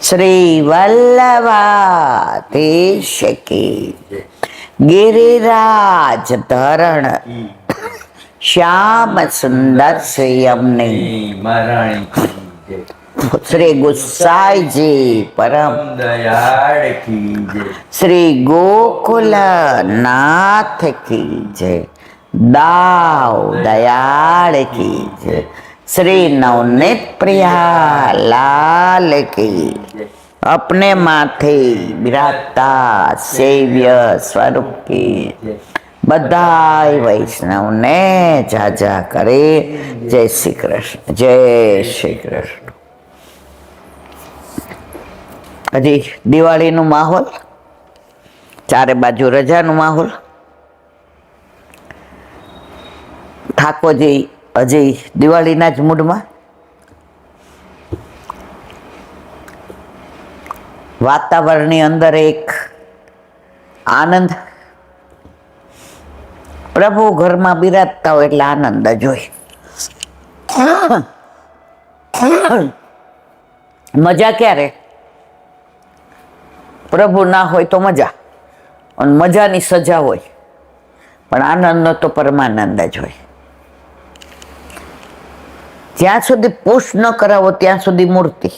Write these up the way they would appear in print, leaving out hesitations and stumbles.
શ્રી વલ્લભાધીશ કી ગિરિરાજ ધરણ શ્યામ સુંદર શ્રીયમની શ્રી ગુસાઈજી પરમ દયાળ કી જય. શ્રી ગોકુલ નાથ કી જય, દાવ દયાળ કી જય, श्री नवनीत प्रिया लाल की अपने माथे बिराजता सेव्य स्वरूप की बधाई वैष्णव ने जाजा करे। जय श्री कृष्ण, जय श्री कृष्ण। हजी दिवाળી નું માહોલ, ચારે બાજુ રજાનો માહોલ। ઠાકોરજી હજી દિવાળીના જ મૂડમાં, વાતાવરણની અંદર એક આનંદ, પ્રભુ ઘરમાં બિરાજતા હોય એટલે આનંદ જ હોય। મજા ક્યારે? પ્રભુ ના હોય તો મજા, અને મજાની સજા હોય, પણ આનંદનો તો પરમાનંદ જ હોય। જ્યાં સુધી પુષ્ટ ન કરાવો ત્યાં સુધી મૂર્તિ,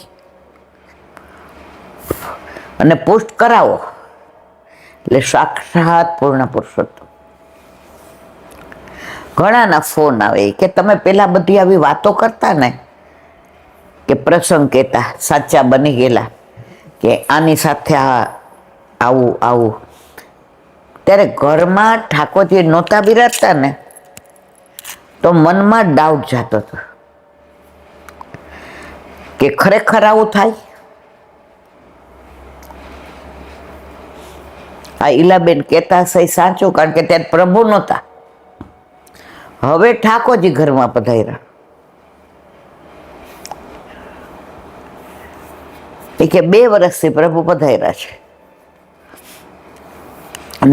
અને પુષ્ટ કરાવો એટલે સાક્ષાત પૂર્ણ પુરુષોત્તમ। ઘણાના ફોન આવે કે તમે પેલા બધી આવી વાતો કરતા ને, કે પ્રસંગ કહેતા, સાચા બની ગયેલા, કે આની સાથે આવું આવું, ત્યારે ઘરમાં ઠાકોરજી નહોતા બિરાજતા ને તો મનમાં ડાઉટ જતો હતો કે ખરેખર આવું થાય? આ ઈલાબેન કહેતા સહી સાચું, કારણ કે ત્યારે પ્રભુ નહોતા, હવે ઠાકોરજી ઘરમાં પધાર્યા। એ કે 2 વર્ષથી પ્રભુ પધાર્યા છે।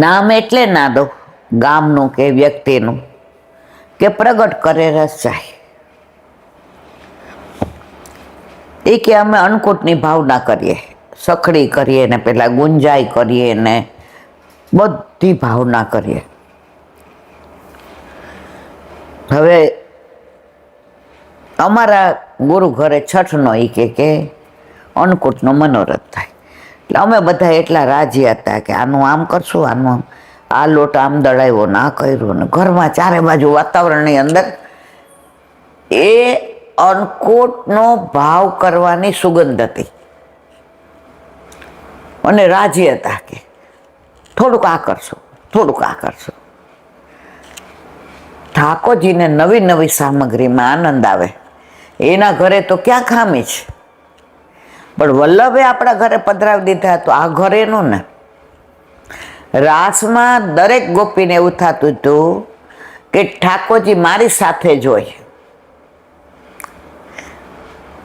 નામ એટલે ના દો ગામનું કે વ્યક્તિનું, કે પ્રગટ કરે રસ જાય। એ કે અમે અન્નકૂટની ભાવના કરીએ, સખડી કરીએ ને પેલા ગુંજાઈ કરીએ ને બધી ભાવના કરીએ। હવે અમારા ગુરુ ઘરે છઠનો એ કે અન્નકૂટનો મનોરથ થાય, એટલે અમે બધા એટલા રાજી હતા કે આનું આમ કરશું, આનું આ લોટ આમ દળાવ્યો ને આ કર્યું, ને ઘરમાં ચારે બાજુ વાતાવરણની અંદર એ અન્નકૂટનો ભાવ કરવાની સુગંધ હતી, અને રાજી હતા કે થોડુંક આ કરશું, થોડુંક આ કરશું। ઠાકોરજીને નવી નવી સામગ્રીમાં આનંદ આવે, એના ઘરે તો ક્યાં ખામી છે, પણ વલ્લભે આપણા ઘરે પધરાવી દીધા તો આ ઘરેનું ને। રાસમાં દરેક ગોપીને એવું થતું હતું કે ઠાકોરજી મારી સાથે જ હોય,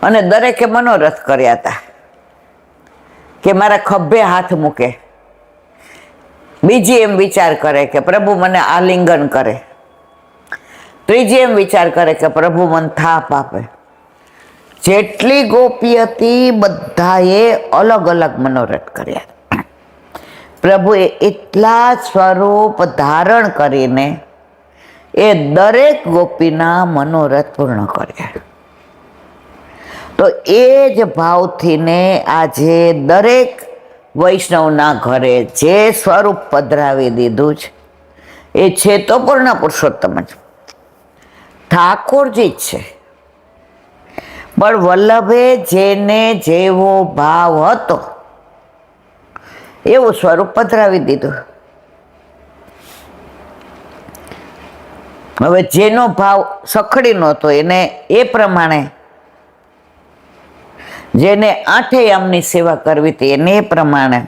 અને દરેકે મનોરથ કર્યા હતા કે મારા ખભે હાથ મૂકે, બીજી એમ વિચાર કરે કે પ્રભુ મને આલિંગન કરે, ત્રીજી એમ વિચાર કરે કે પ્રભુ મને થાપ આપે। જેટલી ગોપી હતી બધાએ અલગ અલગ મનોરથ કર્યા। પ્રભુએ એટલા સ્વરૂપ ધારણ કરીને એ દરેક ગોપીના મનોરથ પૂર્ણ કર્યા। તો એ જ ભાવથી ને આજે દરેક વૈષ્ણવના ઘરે જે સ્વરૂપ પધરાવી દીધું છે એ છે તો પૂર્ણ પુરુષોત્તમ જ, ઠાકોરજી જ છે, પણ વલ્લભે જેને જેવો ભાવ હતો એવું સ્વરૂપ પધરાવી દીધું। હવે જેનો ભાવ સખડી નહોતો એને એ પ્રમાણે, જેને 8 યામની સેવા કરવી હતી એને એ પ્રમાણે।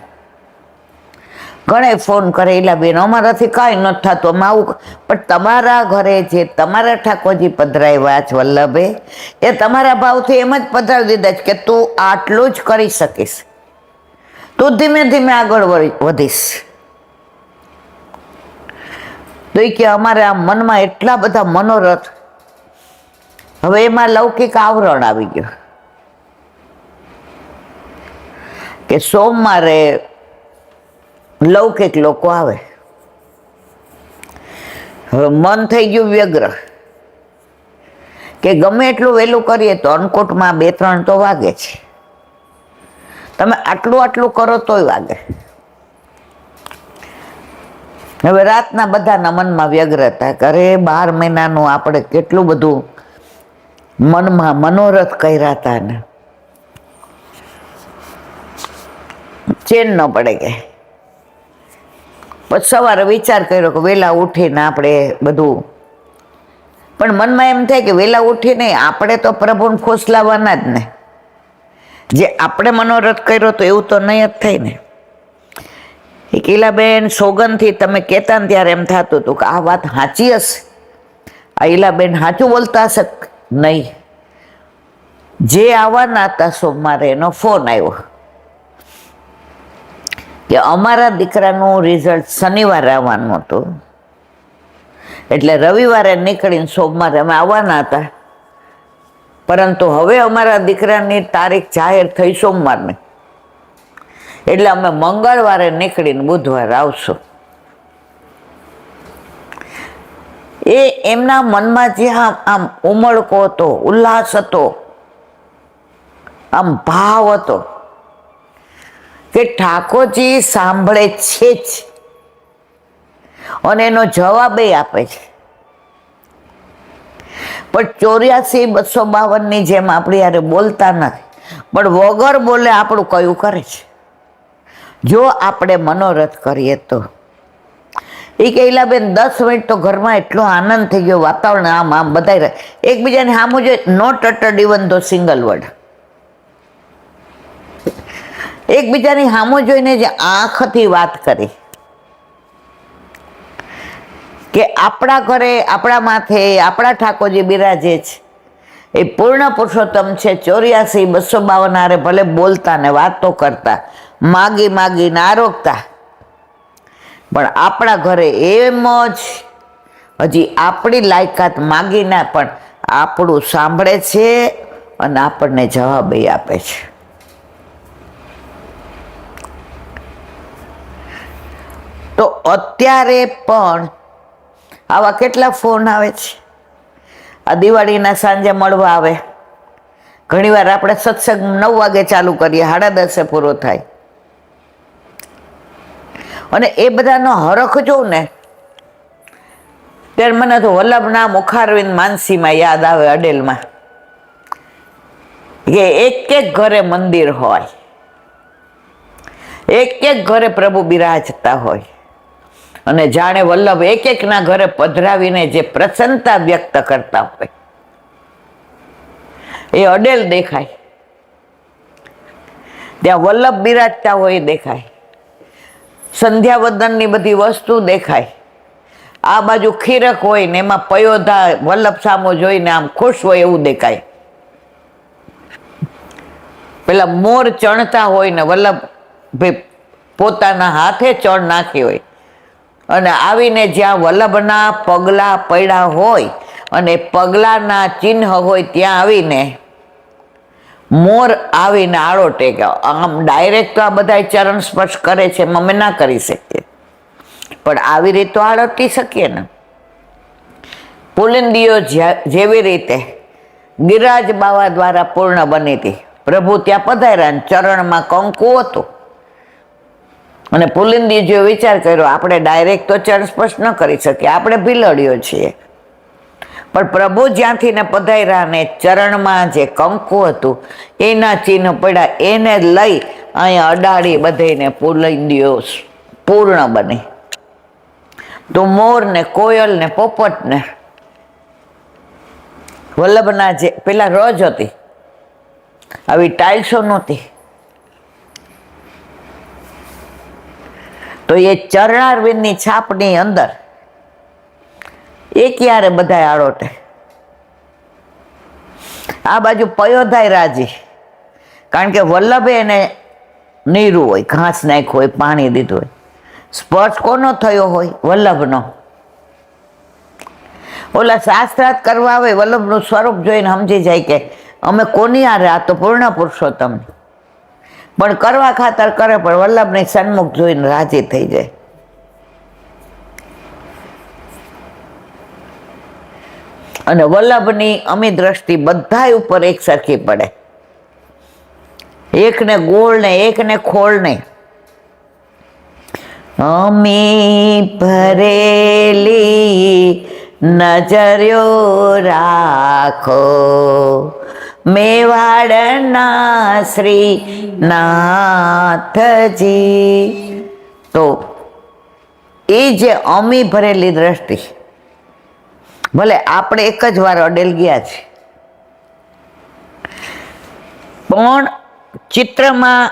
ઘણે ફોન કરે, એલા બેન અમારાથી કાંઈ નથી થતું, અમે આવું, પણ તમારા ઘરે જે તમારા ઠાકોરજી પધરાવ્યા છે વલ્લભે, એ તમારા ભાવથી એમ જ પધરાવી દીધા છે કે તું આટલું જ કરી શકીશ, તું ધીમે ધીમે આગળ વધીશ। તો એ કે અમારે આ મનમાં એટલા બધા મનોરથ, હવે એમાં લૌકિક આવરણ આવી ગયો। કે સોમવારે લૌકિક લોકો આવે. હવે મન થઈ ગયું વ્યગ્ર કે ગમે એટલું વહેલું કરીએ તો અન્નકૂટમાં 2-3 તો વાગે છે. તમે આટલું કરો તોય વાગે. હવે રાતના બધાના મનમાં વ્યગ્રતા કરે. 12 મહિનાનું આપણે કેટલું બધું મનમાં મનોરથ કર્યા હતા ને ચેન ન પડે કે. પછી સવારે વિચાર કર્યો કે વહેલા ઉઠીને આપણે બધું, પણ મનમાં એમ થાય કે વહેલા ઉઠીને આપણે તો પ્રભુને ખુશ લાવવાના જ ને. જે આપણે મનોરથ કર્યો તો એવું તો નહીં જ થાય ને. એ ઈલાબેન સોગનથી તમે કહેતા ને ત્યારે એમ થતું હતું કે આ વાત સાચી હશે, આ ઈલાબેન સાચું બોલતા હશે. નહીં, જે આવવાના હતા સોમવારે એનો ફોન આવ્યો કે અમારા દીકરાનું રિઝલ્ટ શનિવારે આવવાનું હતું, એટલે રવિવારે નીકળીને સોમવારે અમે આવવાના હતા, પરંતુ હવે અમારા દીકરાની તારીખ જાહેર થઈ સોમવારની, એટલે અમે મંગળવારે નીકળીને બુધવારે આવશું. એ એમના મનમાં જે આમ ઉમળકો હતો, ઉલ્લાસ હતો, આમ ભાવ હતો કે ઠાકોરજી સાંભળે છે જ અને એનો જવાબ આપે છે. પણ 84-252 જેમ આપણી યારે બોલતા નથી, પણ વગર બોલે આપણું કયું કરે છે. જો આપણે મનોરથ કરીએ તો એ કહેલા બેન 10 મિનિટ તો ઘરમાં એટલો આનંદ થઈ ગયો, વાતાવરણ આમ બધા એકબીજાને સામું જોઈએ, not uttered even the single word. એકબીજાની સામું જોઈને જે આંખથી વાત કરી કે આપણા ઘરે આપણા માથે આપણા ઠાકોરજી બિરાજે છે, એ પૂર્ણ પુરુષોત્તમ છે. 84-252 હારે ભલે બોલતા ને વાતો કરતા, માગીને આરોગતા, પણ આપણા ઘરે એમ જ હજી આપણી લાયકાત માગીને પણ આપણું સાંભળે છે અને આપણને જવાબ આપે છે. તો અત્યારે પણ આવા કેટલા ફોન આવે છે. આ દિવાળીના સાંજે મળવા આવે. ઘણીવાર આપણે સત્સંગ 9 વાગે ચાલુ કરીએ, 10:30 પૂરો થાય. અને એ બધાનો હરખ જોઉં ને ત્યારે મને તો વલ્લભના મુખારવિંદ માનસીમાં યાદ આવે, અડેલમાં, કે એક ઘરે મંદિર હોય, એક ઘરે પ્રભુ બિરાજતા હોય, અને જાણે વલ્લભ એકના ઘરે પધરાવીને જે પ્રસન્નતા વ્યક્ત કરતા હોય એ અડેલ દેખાય. ત્યાં વલ્લભ બિરાજતા હોય દેખાય, સંધ્યાવદનની બધી વસ્તુ દેખાય. આ બાજુ ખીરક હોય ને એમાં પયોધા વલ્લભ સામો જોઈને આમ ખુશ હોય એવું દેખાય. પેલા મોર ચણતા હોય ને વલ્લભ પોતાના હાથે ચણ નાખી હોય, અને આવીને જ્યાં વલ્લભના પગલા પડ્યા હોય અને પગલાના ચિહ્ન હોય ત્યાં આવીને મોર આવીને આડો ટેકે. આમ ડાયરેક્ટ તો આ બધા ચરણ સ્પર્શ કરે છે, અમે ના કરી શકીએ, પણ આવી રીતે તો આળતી શકીએ ને. પુલિંદીઓ જેવી રીતે ગિરિરાજ બાવા દ્વારા પૂર્ણ બની હતી. પ્રભુ ત્યાં પધાર્યા ને ચરણમાં કંકુ હતું, અને પુલિંદી જો વિચાર કર્યો આપણે ડાયરેક્ટ તો ચરણ સ્પર્શ ન કરી શકીએ, આપણે ભીલડીઓ છીએ, પણ પ્રભુ જ્યાંથી ને પધાર્યા ને ચરણમાં જે કંકુ હતું એના ચિહ્ન પડ્યા, એને લઈ અહીંયા અડાડી બધીને પુલિંદીઓ પૂર્ણ બની. તો મોર ને કોયલ ને પોપટ ને વલ્લભના જે પેલા રજ હતી, આવી ટાઇલ્સો નહોતી, તો એ ચરણારવિંદની છાપની અંદર એ ક્યારે બધા આડોટે. આ બાજુ પયોધાય રાજી, કારણ કે વલ્લભે એને નીરું હોય, ઘાસ નાખ્યું હોય, પાણી દીધું હોય. સ્પર્શ કોનો થયો હોય? વલ્લભનો. ઓલા શાસ્ત્રાર્થ કરવા આવે વલ્લભનું સ્વરૂપ જોઈને સમજી જાય કે અમે કોની હારે, આ તો પૂર્ણ પુરુષોત્તમ. પણ કરવા ખાતર કરે, પણ વલ્લભની સન્મુખ જોઈને રાજી થઈ જાય. અને વલ્લભની અમી દ્રષ્ટિ બધા ઉપર એક સરખી પડે, એકને ગોળ ને એકને ખોળ નહીં. અમી ભરેલી નજર્યો રાખો મેવાડના શ્રી નાથજી. તો એ જે અમી ભરેલી દ્રષ્ટિ, ભલે આપણે એક જ વાર અડેલ ગયા છે, પણ ચિત્રમાં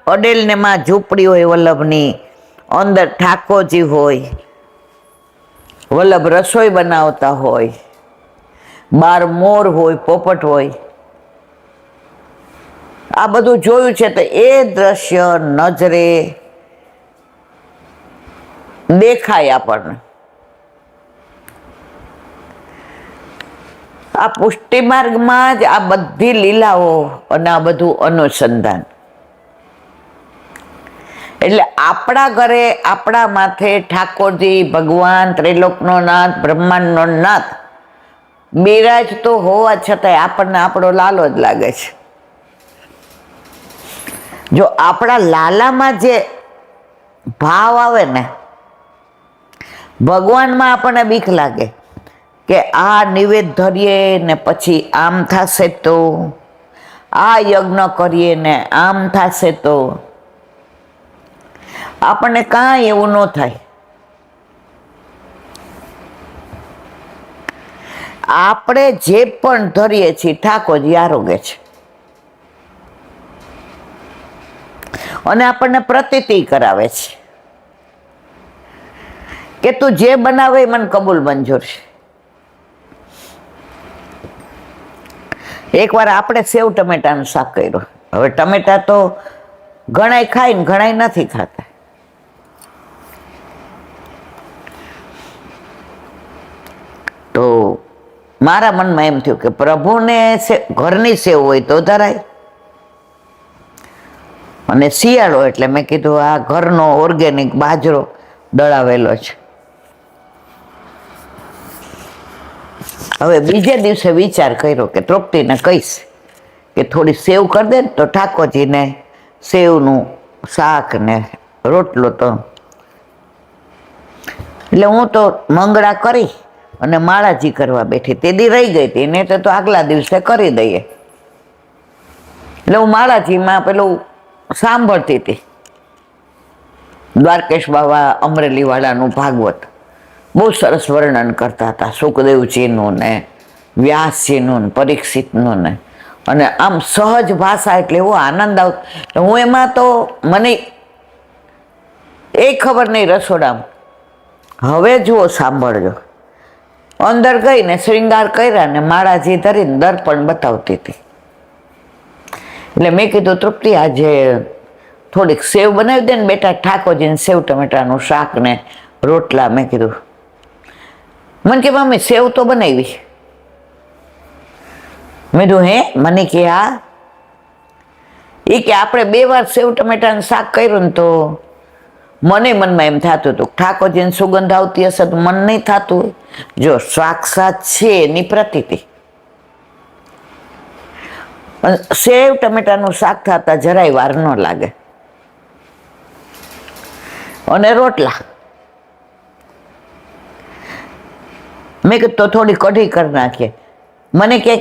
અડેલ ને માં ઝૂંપડી હોય વલ્લભની, અંદર ઠાકોરજી હોય, વલ્લભ રસોઈ બનાવતા હોય, બાર મોર હોય, પોપટ હોય, આ બધું જોયું છે. તો એ દ્રશ્ય નજરે દેખાય આપણને. આ પુષ્ટિ માર્ગમાં જ આ બધી લીલાઓ અને આ બધું અનુસંધાન. એટલે આપણા ઘરે આપણા માથે ઠાકોરજી ભગવાન, ત્રિલોકનો નાથ, બ્રહ્માંડનો નાથ બિરાજ તો હોવા છતાંય આપણને આપણો લાલો જ લાગે છે. જો આપણા લાલામાં જે ભાવ આવે ને, ભગવાનમાં આપણને બીક લાગે કે આ નિવેદ ધરીએ ને પછી આમ થશે, તો આ યજ્ઞ કરીએ ને આમ થશે, તો આપણને કાંઈ એવું ન થાય. આપણે જે પણ ધરીએ છીએ ઠાકોરજી આરોગે છે, અને આપણને પ્રતીતિ કરાવે છે કે તું જે બનાવે એ મને કબૂલ મંજૂર છે. એકવાર આપણે સેવ ટમેટાનું શાક કર્યું. હવે ટમેટા તો ઘણાય ખાય ને ઘણાય નથી ખાતા. તો મારા મનમાં એમ થયું કે પ્રભુને ઘરની સેવ હોય તો ધરાય, અને શિયાળો એટલે મેં કીધું આ ઘરનો ઓર્ગેનિક બાજરો દળાવેલો છે. હવે બીજે દિવસે વિચાર કર્યો કે તૃપ્તિને કહીશ કે થોડી સેવ કરી દે ને તો ઠાકોરજીને સેવનું શાક ને રોટલો. તો એટલે હું તો મંગળા કરી અને માળાજી કરવા બેઠી. તે દી રહી ગઈ હતી, ને તો આગલા દિવસે કરી દઈએ. એટલે હું માળાજીમાં પેલું સાંભળતી હતી, દ્વારકેશ બાબા અમરેલી વાળાનું ભાગવત બહુ સરસ વર્ણન કરતા હતા, સુખદેવજીનું ને વ્યાસજીનું ને પરીક્ષિતનું ને, અને આમ સહજ ભાષા, એટલે એવો આનંદ આવતો. હું એમાં તો મને એ ખબર નહીં રસોડામાં. હવે જુઓ, સાંભળજો, અંદર ગઈને શ્રૃંગાર કર્યા ને માળાજી ધરીને દર્પણ બતાવતી હતી. એટલે મેં કીધું તૃપ્તિ આજે થોડીક સેવ બનાવી દે ને બેટા ઠાકોરજીને, સેવ ટમેટાનું શાક ને રોટલા. મેં કીધું, મને કે મમ્મી સેવ તો બનાવી. મેં કીધું હે? મને કે હા. એ કે આપણે 2 વાર સેવ ટમેટાનું શાક કર્યું ને તો મને મનમાં એમ થતું હતું ઠાકોરજીને સુગંધ આવતી હશે તો મન નહીં થતું. જો સાક્ષાત છે એની પ્રતીતિ. સેવ ટમેટાનું શાક થતા જરાય વાર ન લાગે. અને રોટલા મેં કીધું તો થોડી કઢી કરી નાખીએ. મને કે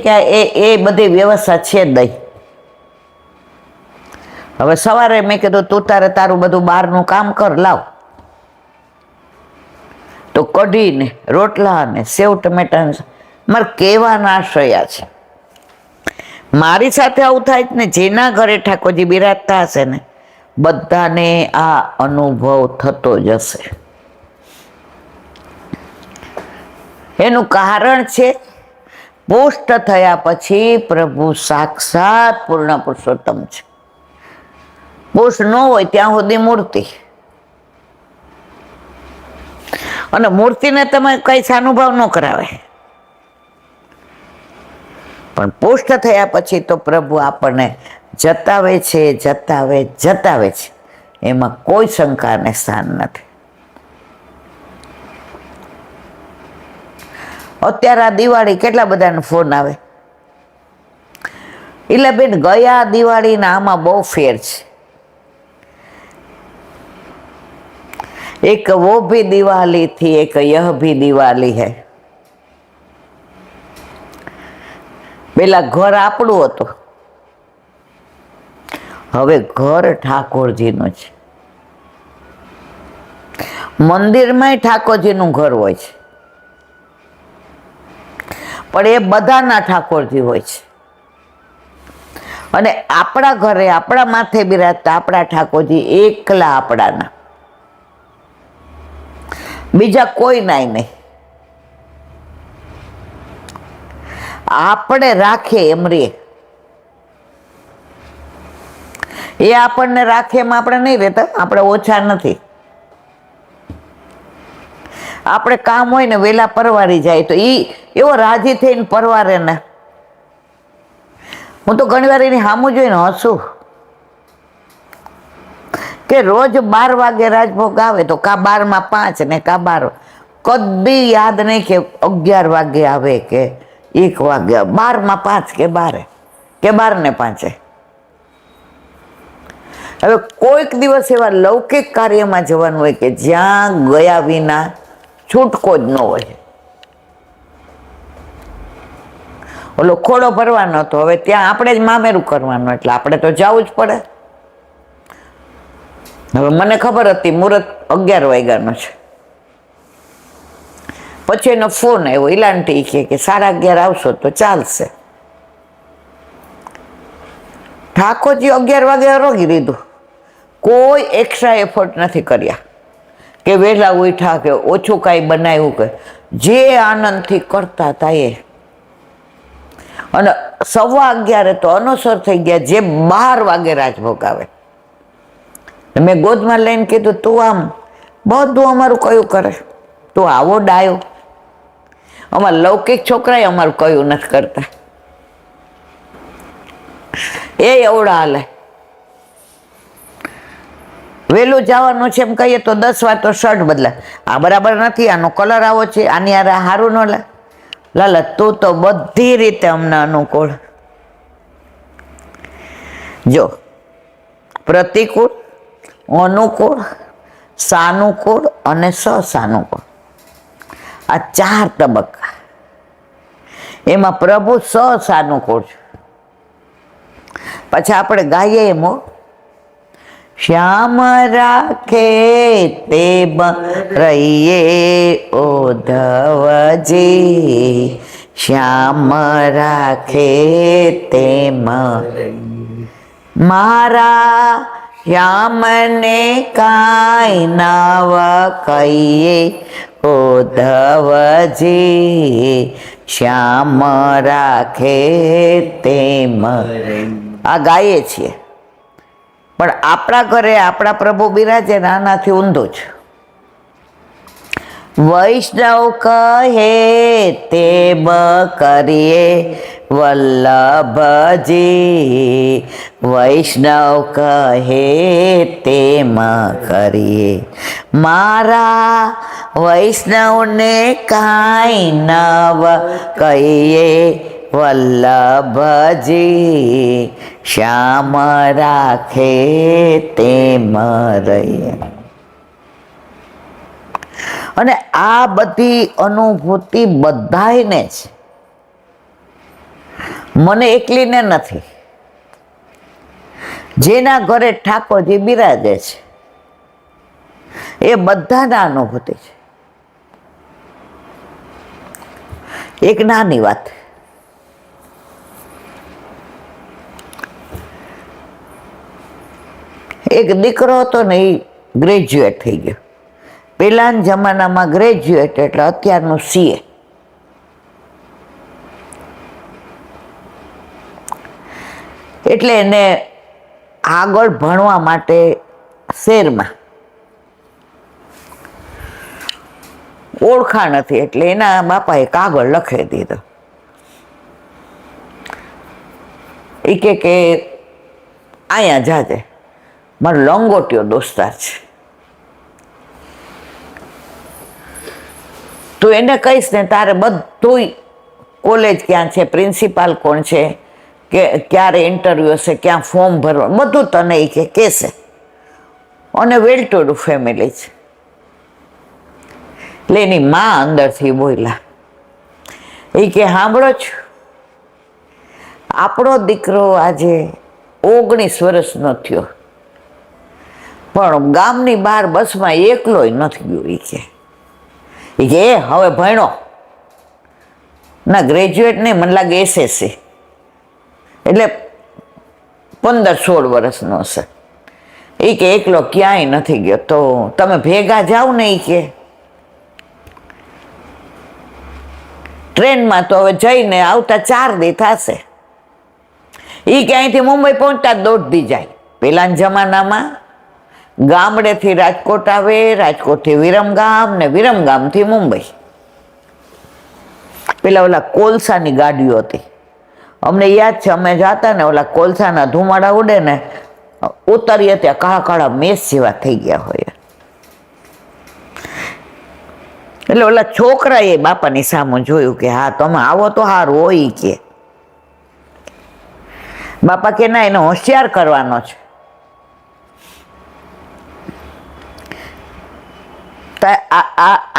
એ બધી વ્યવસ્થા છે જ દઈ. હવે સવારે મેં કીધું તું તારું બધું બહારનું કામ કર, લાવ. તો કઢી ને રોટલા ને સેવ ટમેટા મારે કહેવાના આશ્રયા છે. મારી સાથે આવું થાય ને, જેના ઘરે ઠાકોરજી બિરાજતા હશે ને બધાને આ અનુભવ થતો જ હશે. એનું કારણ છે પુષ્ટ થયા પછી પ્રભુ સાક્ષાત પૂર્ણ પુરુષોત્તમ છે. પુષ્ટ ન હોય ત્યાં સુધી મૂર્તિ, અને મૂર્તિને તમે કઈ અનુભવ ન કરાવે. પણ પુષ્ટ થયા પછી તો પ્રભુ આપણને જતાવે છે, એમાં કોઈ શંકાને સ્થાન નથી. અત્યારે આ દિવાળી કેટલા બધાને ફોન આવે, એટલે બેન ગયા દિવાળીના આમાં બહુ ફેર છે. એક વો ભી દિવાળી થી, એક યહ ભી દિવાળી હૈ. પેલા ઘર આપણું હતું, હવે ઘર ઠાકોરજીનું છે. મંદિરમાંય ઠાકોરજીનું ઘર હોય છે, પણ એ બધાના ઠાકોરજી હોય છે. અને આપણા ઘરે આપણા માથે બિરાજતા આપણા ઠાકોરજી એકલા આપણાના, બીજા કોઈ નાય નહીં. આપણે રાખે એમ રે, એ આપણને રાખે એમ આપણે નહીં રહેતા. આપણે ઓછા નથી. આપણે કામ હોય ને વેલા પરવારી જાય તો એવો રાજી થઈને પરવારે ને. હું તો ઘણી વાર એની સામું જોઈને હસું કે રોજ 12 વાગે રાજભોગ આવે તો કા 12 માં 5 ને કા 12. કદી યાદ નહીં કે 11 વાગે આવે કે 1 વાગે, 12 માં 5 કે 12 કે 12 ને 5. હવે કોઈક દિવસ એવા લૌકિક કાર્યમાં જવાનું હોય કે જ્યાં ગયા વિના છૂટકો જ ન હોય. ઓલો ખોડો ભરવાનો હતો, હવે ત્યાં આપણે જ મામેરું કરવાનું, એટલે આપણે તો જવું જ પડે. હવે મને ખબર હતી મુહૂર્ત 11 વાગ્યાનો છે, પછી એનો ફોન આવ્યો, ઇલાંટી કે 11:30 આવશો તો ચાલશે. ઠાકોરજી 11 વાગે રોગી દીધું, કોઈ એક્સ્ટ્રા એફર્ટ નથી કર્યા કે વહેલા ઉઠ્યા કે ઓછું કાંઈ બનાવ્યું, કે જે આનંદથી કરતા હતા એ. અને 11:15 તો અનોસર થઈ ગયા, જે 12 વાગે રાજભોગ આવે. મેં ગોદમાં લઈને કીધું, તું આમ બધું અમારું કયું કરે, તું આવો ડાયો. અમારા લૌકિક છોકરાએ અમારું કયું નથી કરતા, એ એવડા હાલે. વહેલું જવાનું છે એમ કહીએ તો 10 વાર તો શર્ટ બદલા, આ બરાબર નથી, આનો કલર આવો છે, આની યાર સારું ન લાલા. તું તો બધી રીતે અમને અનુકૂળ. જો પ્રતિકૂળ, અનુકૂળ, સાનુકૂળ અને સસાનુકૂળ, આ 4 તબક્કા. એમાં પ્રભુ સસાનુકૂળ છે. પછી આપણે ગાઈએ એમ, શ્યામ રાખે તે રહીએ ઉદ્ધવજી, શ્યામ રાખે તેમ મારા શ્યામને કાંઈ નવ કહીએ ઉદ્ધવજી, શ્યામ રાખે તેમ. આ ગાઈએ છીએ, પણ આપણા ઘરે આપણા પ્રભુ બિરાજે ને આનાથી ઊંધું છે. વૈષ્ણવ કહે તેમ કરીએ વલ્લભજી, વૈષ્ણવ કહે તેમ કરીએ મારા વૈષ્ણવને કાંઈ નવ કહીએ વલ્લભજી, શ્યામ રાખે તેમ રહીએ. અને આ બધી અનુભૂતિ બધાયને છે, મને એકલીને નથી. જેના ઘરે ઠાકોરજી બિરાજે છે એ બધાના અનુભૂતિ છે. એક નાની વાત, એક દીકરો હતો ને, એ ગ્રેજ્યુએટ થઈ ગયો. પહેલાના જમાનામાં ગ્રેજ્યુએટ એટલે અત્યારનું CA. એટલે એને આગળ ભણવા માટે શહેરમાં ઓળખાણ હતી, એટલે એના બાપાએ કાગળ લખી દીધો. એ કે અહીંયા જાજે, મારો લંગોટિયો દોસ્તાર છે, તું એને કહીશ ને તારે બધું કોલેજ ક્યાં છે, પ્રિન્સિપાલ કોણ છે, કે ક્યારે ઇન્ટરવ્યૂ હશે, ક્યાં ફોર્મ ભરવા, બધું તને એ કહેશે. અને વેલ ટુ ડુ ફેમિલી છે. એટલે એની મા અંદરથી બોલ્યા, એ કે સાંભળો છો, આપણો દીકરો આજે 19 વર્ષનો થયો, પણ ગામની બહાર બસમાં એકલોય નથી ગયો. એ કે હવે ભણ્યો ના, ગ્રેજ્યુએટ નહીં, મને લાગે SSC, એટલે 15-16 વર્ષનો હશે. એ કે એકલો ક્યાંય નથી ગયો, તો તમે ભેગા જાઓ ને. એ કે ટ્રેનમાં તો હવે જઈને આવતા 4 દી થશે. એ કે અહીંથી મુંબઈ પહોંચતા 1.5 દી જાય. પેલાના જમાનામાં ગામડેથી રાજકોટ આવે, રાજકોટથી વિરમગામ, ને વિરમગામથી મુંબઈ. પેલા ઓલા કોલસાની ગાડીઓ હતી, અમને યાદ છે, અમે જાતા ને ઓલા કોલસાના ધુમાડા ઉડે ને, ઉતરીએ ત્યાં કાળા કાળા મેસ જેવા થઈ ગયા હોય. એટલે ઓલા છોકરાએ બાપાની સામે જોયું કે હા તમે આવો તો સારું હોય. કે બાપા કે ના, એને હોશિયાર કરવાનો છે.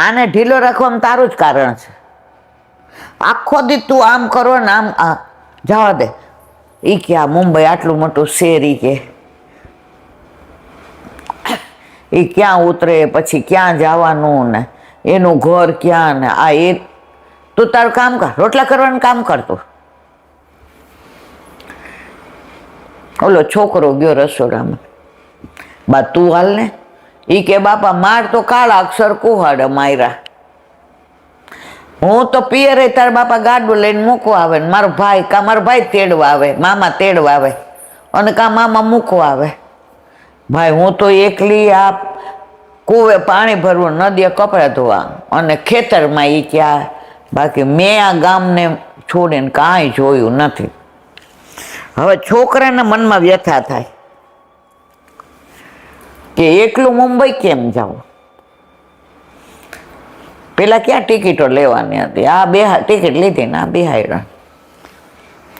આને ઢીલો રાખવામાં તારું જ કારણ છે. આખો દી તું આમ કરો ને આમ જવા દે. એ કે આ મુંબઈ આટલું મોટું શહેર, એ ક્યાં ઉતરે, પછી ક્યાં જવાનું, ને એનું ઘર ક્યાં, ને આ એ તું તારું કામ કર, રોટલા કરવાનું કામ કરતું. ઓલો છોકરો ગયો રસોડામાં, બા તું હાલ ને. એ કે બાપા માર તો કાળા અક્ષર કુહાડે માયરા, હું તો પિયરે તાર બાપા ગાડું લઈને મૂકવા આવે, ને મારો ભાઈ તેડવા આવે, મામા તેડવા આવે, અને કા મામા મૂકવા આવે. ભાઈ હું તો એકલી આ કૂવે પાણી ભરવું, નદીએ કપડાં ધોવા, અને ખેતરમાં. એ ક્યાં, બાકી મેં આ ગામને છોડીને કાંઈ જોયું નથી. હવે છોકરાના મનમાં વ્યથા થાય કે એકલું મુંબઈ કેમ જાવું. પેલા ક્યાં ટિકિટો લેવાની હતી, આ બે ટિકિટ લીધી ને આ બિહાડ્યા,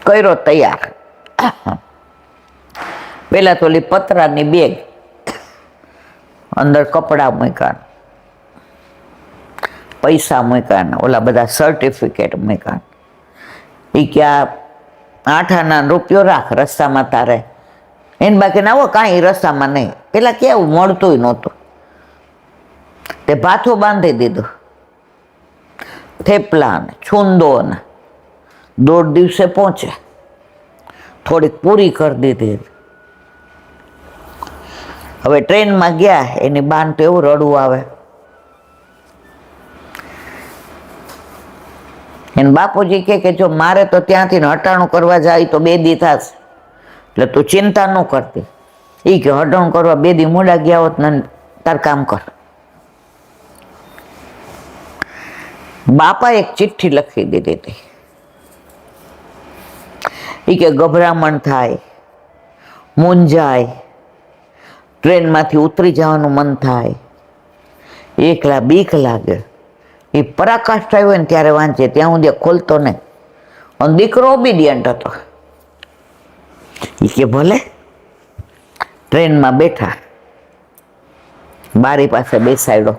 કર્યો તૈયાર. પેલા તો ઓલી પતરાની બેગ, અંદર કપડાં મૂક્યા, પૈસા મૂક્યા, ઓલા બધા સર્ટિફિકેટ મૂક્યા. એ ક્યાં 8 આના રૂપિયો રાખ, રસ્તામાં તારે એને બાકી ના હોય કાંઈ રસ્તામાં નહીં. પેલા કેવું મળતું નહોતું, તે ભાથું બાંધી દીધું, થેપલા ને છૂંદો ને 1.5 દિવસે પહોંચે, થોડીક પૂરી કરી દીધી. હવે ટ્રેનમાં ગયા, એની બાન તો એવું રડવું આવે. એને બાપુજી કે જો મારે તો ત્યાંથી હટાણું કરવા જાય તો 2 દી થશે, એટલે તું ચિંતા ન કરતી. એ કે હટાણું કરવા 2 દી મોડા ગયા હોત ને, તાર કામ કર. બાપા એક ચિઠ્ઠી લખી દીધી હતી. એ કે ગભરામણ થાય, મૂંઝાય, ટ્રેનમાંથી ઉતરી જવાનું મન થાય, એકલા બીક લાગે. એ પરાકાષ્ઠ આવ્યો હોય ને ત્યારે વાંચે, ત્યાં સુધી ખોલતો નહીં. અને દીકરો ઓબિડિયન્ટ હતો. એ કે ભલે. ટ્રેનમાં બેઠા, બારી પાસે બેસાડ્યો.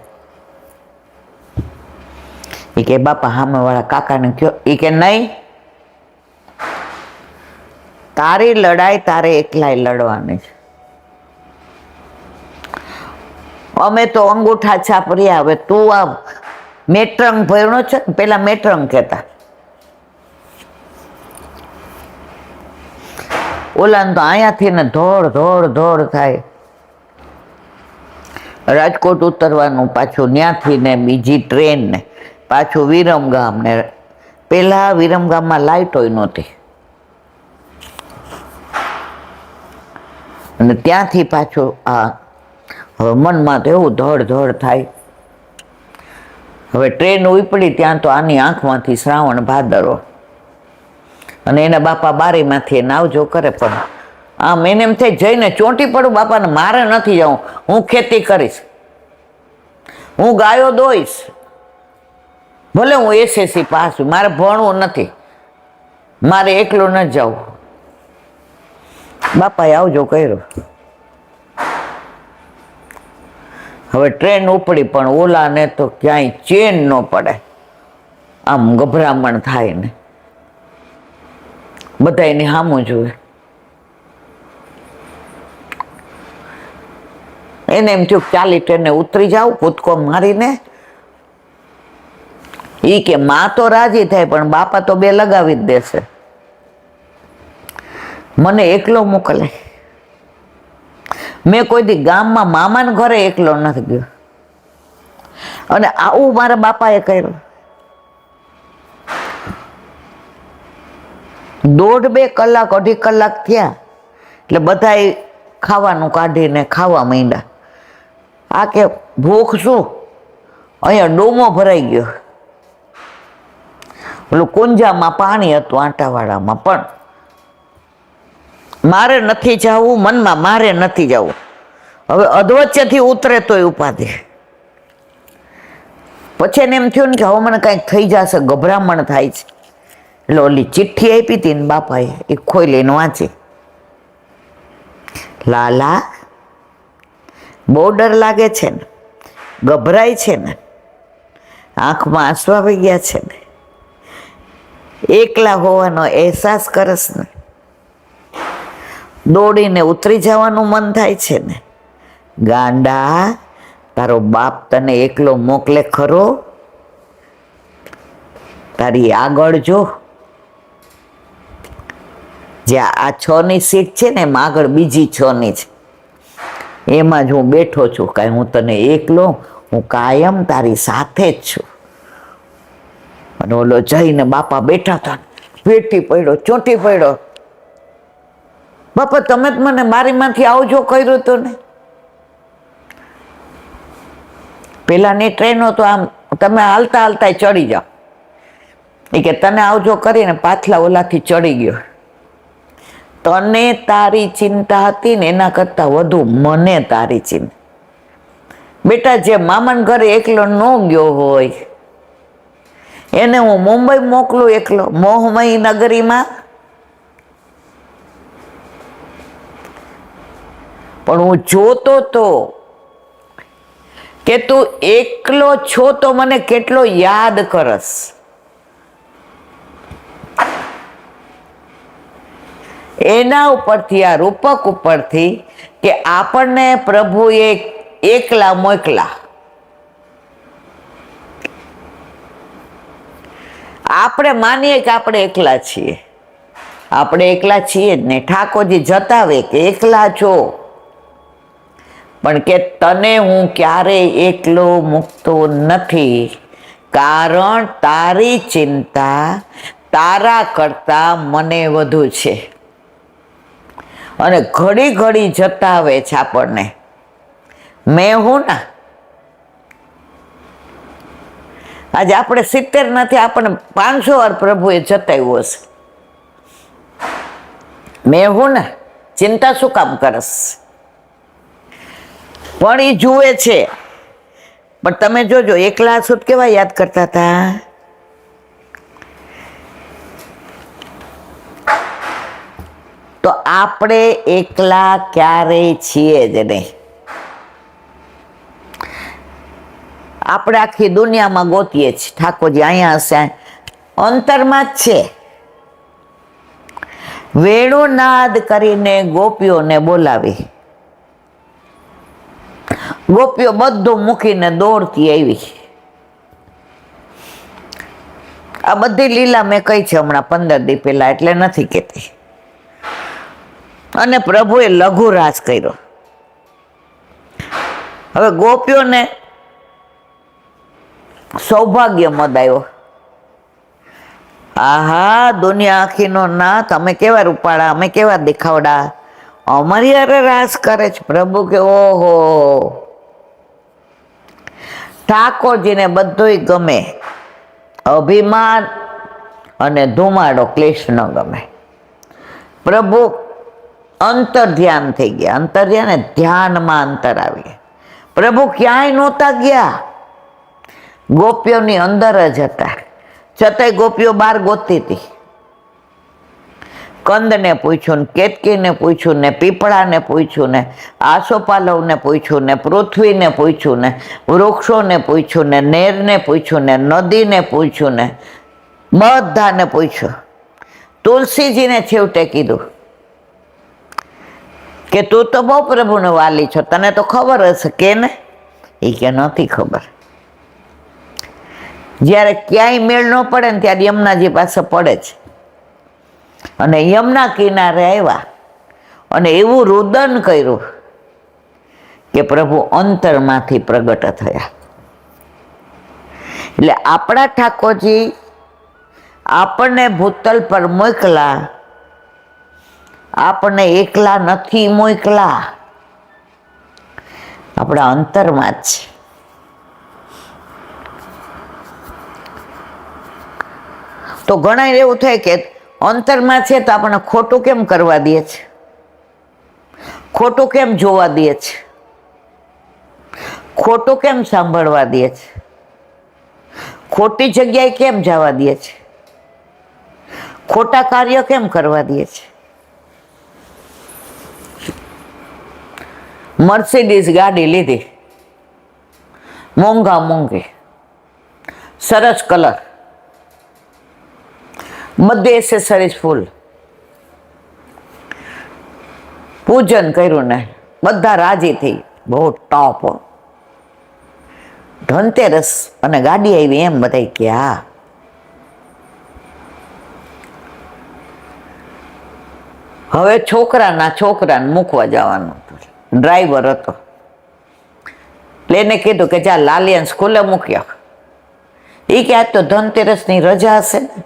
એ કે બાપા સામેવાળા કાકાને કહો. એ કે નહીં, તારી લડાઈ તારે એકલાય લડવાની છે. અમે તો અંગૂઠા છાપ રહ્યા. હવે તું આ મેટ્રંગ ભણ્યો છે, પેલા મેટ્રંગ કહેતા, ઓલાને તો અહીંયાથી ને ધોડ થાય. રાજકોટ ઉતરવાનું, પાછું ત્યાંથી ને બીજી ટ્રેન ને પાછું વિરમગામ ને. પેલા વિરમગામમાં લાઇટોય નહોતી, અને ત્યાંથી પાછું આ. હવે મનમાં તો એવું ધડ થાય. હવે ટ્રેન ઉપડી ત્યાં તો આની આંખમાંથી શ્રાવણ ભાદરો, અને એના બાપા બારીમાંથી એને આવજો કરે, પણ આમ એને એમ થઈ જઈને ચોંટી પડું બાપાને, મારે નથી જવું, હું ખેતી કરીશ, હું ગાયો દોઈશ, ભલે હું એસએસસી પાસ છું, મારે ભણવું નથી, મારે એકલું ન જવું. બાપાએ આવજો કર્યો. હવે ટ્રેન ઉપડી પણ ઓલાને તો ક્યાંય ચેન ન પડે, આમ ગભરામણ થાય ને, બધા એની સામું જુએ. એને એમ થયું ચાલી ટ્રેને ઉતરી જાવ કૂદકો મારીને. ઈ કે માં તો રાજી થાય પણ બાપા તો બે લગાવી જ દેશે, મને એકલો મોકલે. મેં કોઈ દી ગામમાં મામાને ઘરે એકલો નથી ગયો, અને આવું મારા બાપાએ કર્યું. 1.5-2 કલાક 2.5 કલાક થયા એટલે બધાએ ખાવાનું કાઢીને ખાવા માંડ્યા. આ કે ભૂખ શું, અહીંયા ડોમો ભરાઈ ગયો. પેલું કુંજામાં પાણી હતું આંટાવાળામાં, પણ મારે નથી જવું મનમાં, મારે નથી જવું. હવે અધવચ્ચેથી ઉતરે તોય ઉપાધિ. પછી એને એમ થયું ને કે હવે મને કાંઈક થઈ જશે, ગભરામણ થાય છે. એટલે ઓલી ચિઠ્ઠી આપી હતી ને બાપાએ, એ ખોલીને વાંચી. લાલા, બહુ ડર લાગે છે ને, ગભરાય છે ને, આંખમાં આંસુ આવી ગયા છે ને, એકલા હોવાનો અહેસાસ કરસ ને, દોડીને ઉતરી જવાનું મન થાય છે ને. ગાંડા, તારો બાપ તને એકલો મોકલે ખરો? તારી આગળ જો, જ્યાં આ 6ની સીટ છે ને એમાં આગળ બીજી 6ની છે, એમાં જ હું બેઠો છું. કાંઈ હું તને એકલો, હું કાયમ તારી સાથે જ છું. અને ઓલો જઈને બાપા બેઠા હતા, વેઠી પડ્યો, ચોંટી પડ્યો. બાપા તમે જ મને બારીમાંથી આવજો કર્યું હતું ને. પેલાની ટ્રેનો તો આમ તમે હાલતા હાલતા ચડી જાઓ, એ કે તને આવજો કરીને પાછલા ઓલાથી ચડી ગયો. તને તારી ચિંતા હતી ને એના કરતા વધુ મને તારી ચિંતા. બેટા, જે મામાને ઘરે એકલો ન ગયો હોય એને હું મુંબઈ મોકલું એકલો, મોહમય નગરીમાં. પણ હું જોતો તો કે તું એકલો છો તો મને કેટલો યાદ કરસ. એના ઉપરથી, આ રૂપક ઉપરથી કે આપણને પ્રભુએ એકલા મોકલા. આપણે માનીએ કે આપણે એકલા છીએ, આપણે એકલા છીએ જ નહીં. ઠાકોરજી જતાવે કે એકલા છો, પણ કે તને હું ક્યારેય એકલો મૂકતો નથી, કારણ તારી ચિંતા તારા કરતા મને વધુ છે. અને ઘડી ઘડી જતાવે છે આપણને. મેં હું ના, આજે આપણે 70 નથી, આપણને 500 વાર પ્રભુએ જતાવ્યું હશે. મેં હું ને, ચિંતા શું કામ કરસ? પણ એ જુએ છે. પણ તમે જોજો, એકલા સુધ કેવા યાદ કરતા હતા. તો આપણે એકલા ક્યારેય છીએ જ નહીં. આપણે આખી દુનિયામાં ગોતીએ છીએ, ઠાકોરજી અહીંયા હશે, અંતરમાં જ છે. વેણુનાદ કરીને ગોપીઓને બોલાવી. ગોપીઓ બધું મૂકીને દોડતી આવી. આ બધી લીલા મેં કહી છે હમણાં 15 દી પહેલા, એટલે નથી કહેતી. અને પ્રભુએ લઘુ રાસ કર્યો. હવે ગોપીઓને સૌભાગ્ય મદાયો. આહા, દુનિયા આખીનો નાથ, અમે કેવા રૂપાળા, અમે કેવા દેખાવડા, અમારી હારે રાસ કરે છે. પ્રભુ કે ઓહો, ઠાકોરજીને બધુંય ગમે, અભિમાન અને ધુમાડો ક્લેશ ન ગમે. પ્રભુ અંતર ધ્યાન થઈ ગયા. અંતર ધ્યાન ને ધ્યાનમાં અંતર આવી ગયા. પ્રભુ ક્યાંય નહોતા ગયા, ગોપીઓની અંદર જ હતા. છતાંય ગોપીઓ બહાર ગોતતી હતી. કંદને પૂછ્યું, ને કેતકીને પૂછ્યું, ને પીપળાને પૂછ્યું, ને આસોપાલવને પૂછ્યું, ને પૃથ્વીને પૂછ્યું, ને વૃક્ષોને પૂછ્યું, ને નેરને પૂછ્યું, ને નદીને પૂછ્યું, ને બધાને પૂછ્યું. તુલસીજીને છેવટે કીધું કે તું તો બહુ પ્રભુને વાલી છો, તને તો ખબર હશે કે ને? એ કે નથી ખબર. જ્યારે ક્યાંય મેળ ન પડે ને ત્યારે યમુનાજી પાસે પડે છે. અને યમુના કિનારે આવ્યા અને એવું રુદન કર્યું કે પ્રભુ અંતરમાંથી પ્રગટ થયા. એટલે આપણા ઠાકોરજી આપણને ભૂતલ પર મોકલા, આપણને એકલા નથી મોકલા, આપણા અંતરમાં જ છે. તો ઘણા એવું થાય કે અંતરમાં છે તો આપણને ખોટું કેમ કરવા દે છે, ખોટું કેમ જોવા દે છે, ખોટું કેમ સાંભળવા દે છે, ખોટી જગ્યાએ કેમ જવા દે છે, ખોટા કાર્ય કેમ કરવા દે છે. મર્સિડીઝ ગાડી લીધી, મોંઘા મોંઘી, સરસ કલર, બધી એસેસરીઝ ફૂલ, પૂજન કર્યું ને બધા રાજી થઈ, બહુ ટોપ. ધનતેરસ અને ગાડી આવી એમ બધા કે હા. હવે છોકરાને મૂકવા જવાનું, ડ્રાઈવર હતો. એને કીધું કે જા લાલિયાને સ્કૂલે મૂક્યો. એ કે આજ તો ધનતેરસની રજા હશે ને,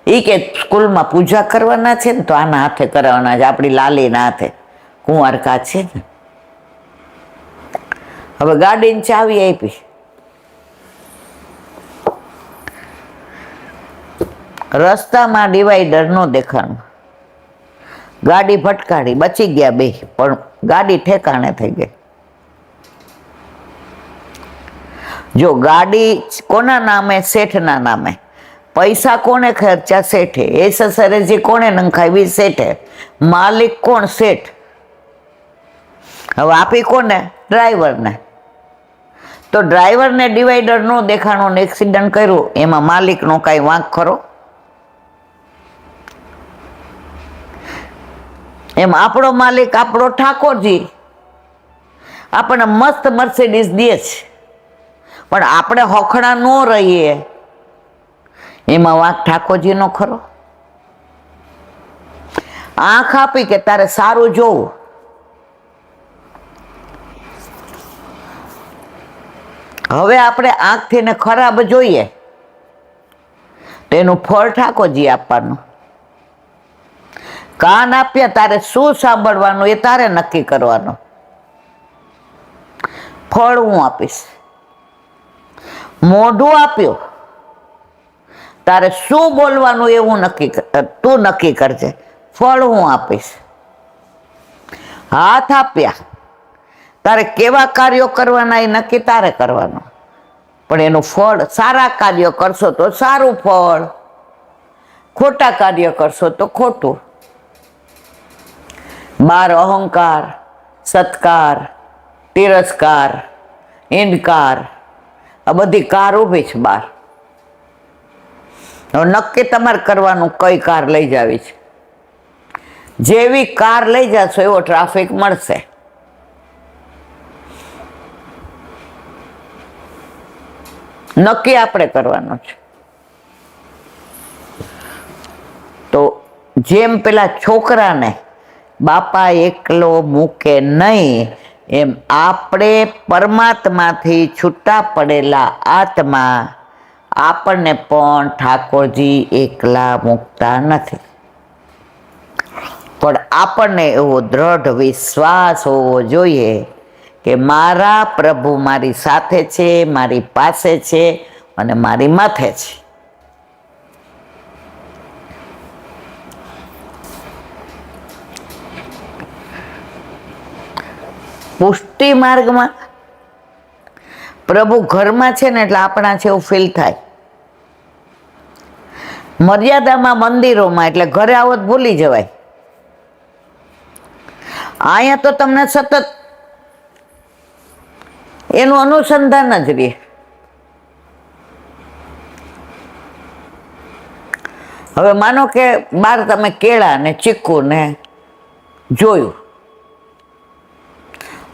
એ કે સ્કૂલમાં પૂજા કરવાના છે ને તો આના હાથે કરાવવાના છે, આપણી લાલીના હાથે, કુંવારકા છે ને. હવે ગાડીની ચાવી આપી, રસ્તામાં ડિવાઈડર નો દેખાણું, ગાડી ભટકાડી, બચી ગયા બે, પણ ગાડી ઠેકાણે થઈ ગઈ. જો ગાડી કોના નામે? શેઠના નામે. પૈસા કોને ખર્ચા? શેઠે. એસેસરીઝ કોને નંખાવી? શેઠે. માલિક કોણ? શેઠ. હવે આપી કોને? ડ્રાઈવરને. તો ડ્રાઈવરને ડિવાઈડર નો દેખાણો ને એક્સિડન્ટ કર્યું, એમાં માલિકનો કાંઈ વાંક ખરો? એમ આપણો માલિક, આપણો ઠાકોરજી આપણને મસ્ત મર્સિડીઝ દે છે, પણ આપણે હોખણા ન રહીએ, એમાં વાંક ઠાકોરજીનો ખરો? આંખ આપી કે તારે સારું જોવું, હવે આપણે આંખથી ને ખરાબ જોઈએ તો એનું ફળ ઠાકોરજી આપવાનું. કાન આપ્યા, તારે શું સાંભળવાનું એ તારે નક્કી કરવાનું, ફળ હું આપીશ. મોઢું આપ્યું, તારે શું બોલવાનું એવું તું નક્કી કરજે, ફળ હું આપીશ. હાથ આપ્યા, તારે કેવા કાર્યો કરવાના એ નક્કી તારે કરવાનું, પણ એનું ફળ, સારા કાર્યો કરશો તો સારું ફળ, ખોટા કાર્ય કરશો તો ખોટું. બાર અહંકાર, સત્કાર, તિરસ્કાર, ઇનકાર, આ બધી કાર ઊભી છે બાર. હવે નક્કી તમારે કરવાનું કઈ કાર લઈ જાવી છે. જેવી કાર લઈ જશો એવો ટ્રાફિક મળશે. નક્કી આપણે કરવાનું છે. તો જેમ પેલા છોકરાને બાપા એકલો મૂકે નહીં, એમ આપણે પરમાત્માથી છૂટા પડેલા આત્મા, આપણને પણ ઠાકોરજી એકલા મૂકતા નથી. પણ આપણને એવો દ્રઢ વિશ્વાસ હોવો જોઈએ કે મારા પ્રભુ મારી સાથે છે, મારી પાસે છે અને મારી માથે છે. પુષ્ટિ માર્ગમાં પ્રભુ ઘરમાં છે ને એટલે આપણા છે એવું ફીલ થાય. મર્યાદામાં મંદિરોમાં એટલે ઘરે આવો તો ભૂલી જવાય. અહીંયા તો તમને સતત એનું અનુસંધાન જ રહે. હવે માનો કે બાર તમે કેળા ને ચીકુ ને જોયું,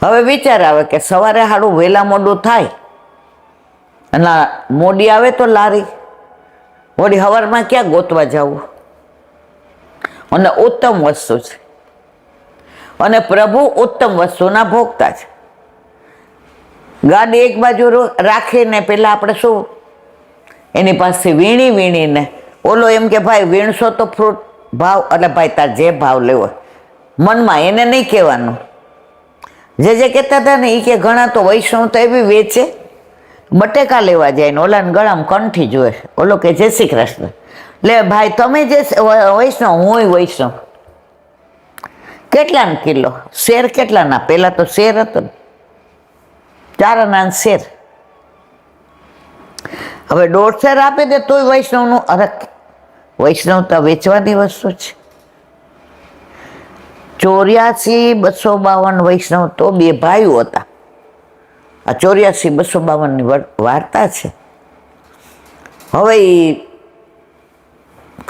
હવે વિચાર આવે કે સવારે હાડું વહેલા મોડું થાય અને મોડી આવે તો લારી વળી સવારમાં ક્યાં ગોતવા જવું. અને ઉત્તમ વસ્તુ છે અને પ્રભુ ઉત્તમ વસ્તુના ભોગતા છે. ગાડી એક બાજુ રાખીને પેલા આપણે શું એની પાસે વીણીને ઓલો એમ કે ભાઈ વીણશો તો ફ્રૂટ ભાવ, એટલે ભાઈ તાર જે ભાવ લેવો મનમાં, એને નહીં કહેવાનું. જે કહેતા હતા ને એ કે ઘણા તો વૈષ્ણવ તો એવી વેચે, બટેકા લેવા જાય ને ઓલાને ગળામાં કંઠી જોવે. ઓલો કે જય શ્રી કૃષ્ણ. લે ભાઈ તમે જે વૈષ્ણવ, હું વૈષ્ણવ. કેટલાના કિલો? શેર કેટલાના? પેલા તો શેર હતો ને, 4 આના શેર. હવે 1.5 શેર આપી દે તોય વૈષ્ણવનું. અરે વૈષ્ણવતા વેચવાની વસ્તુ છે. 84,252 વૈષ્ણવ તો 2 ભાઈઓ હતા. આ 84,252 વાર્તા છે. હવે એ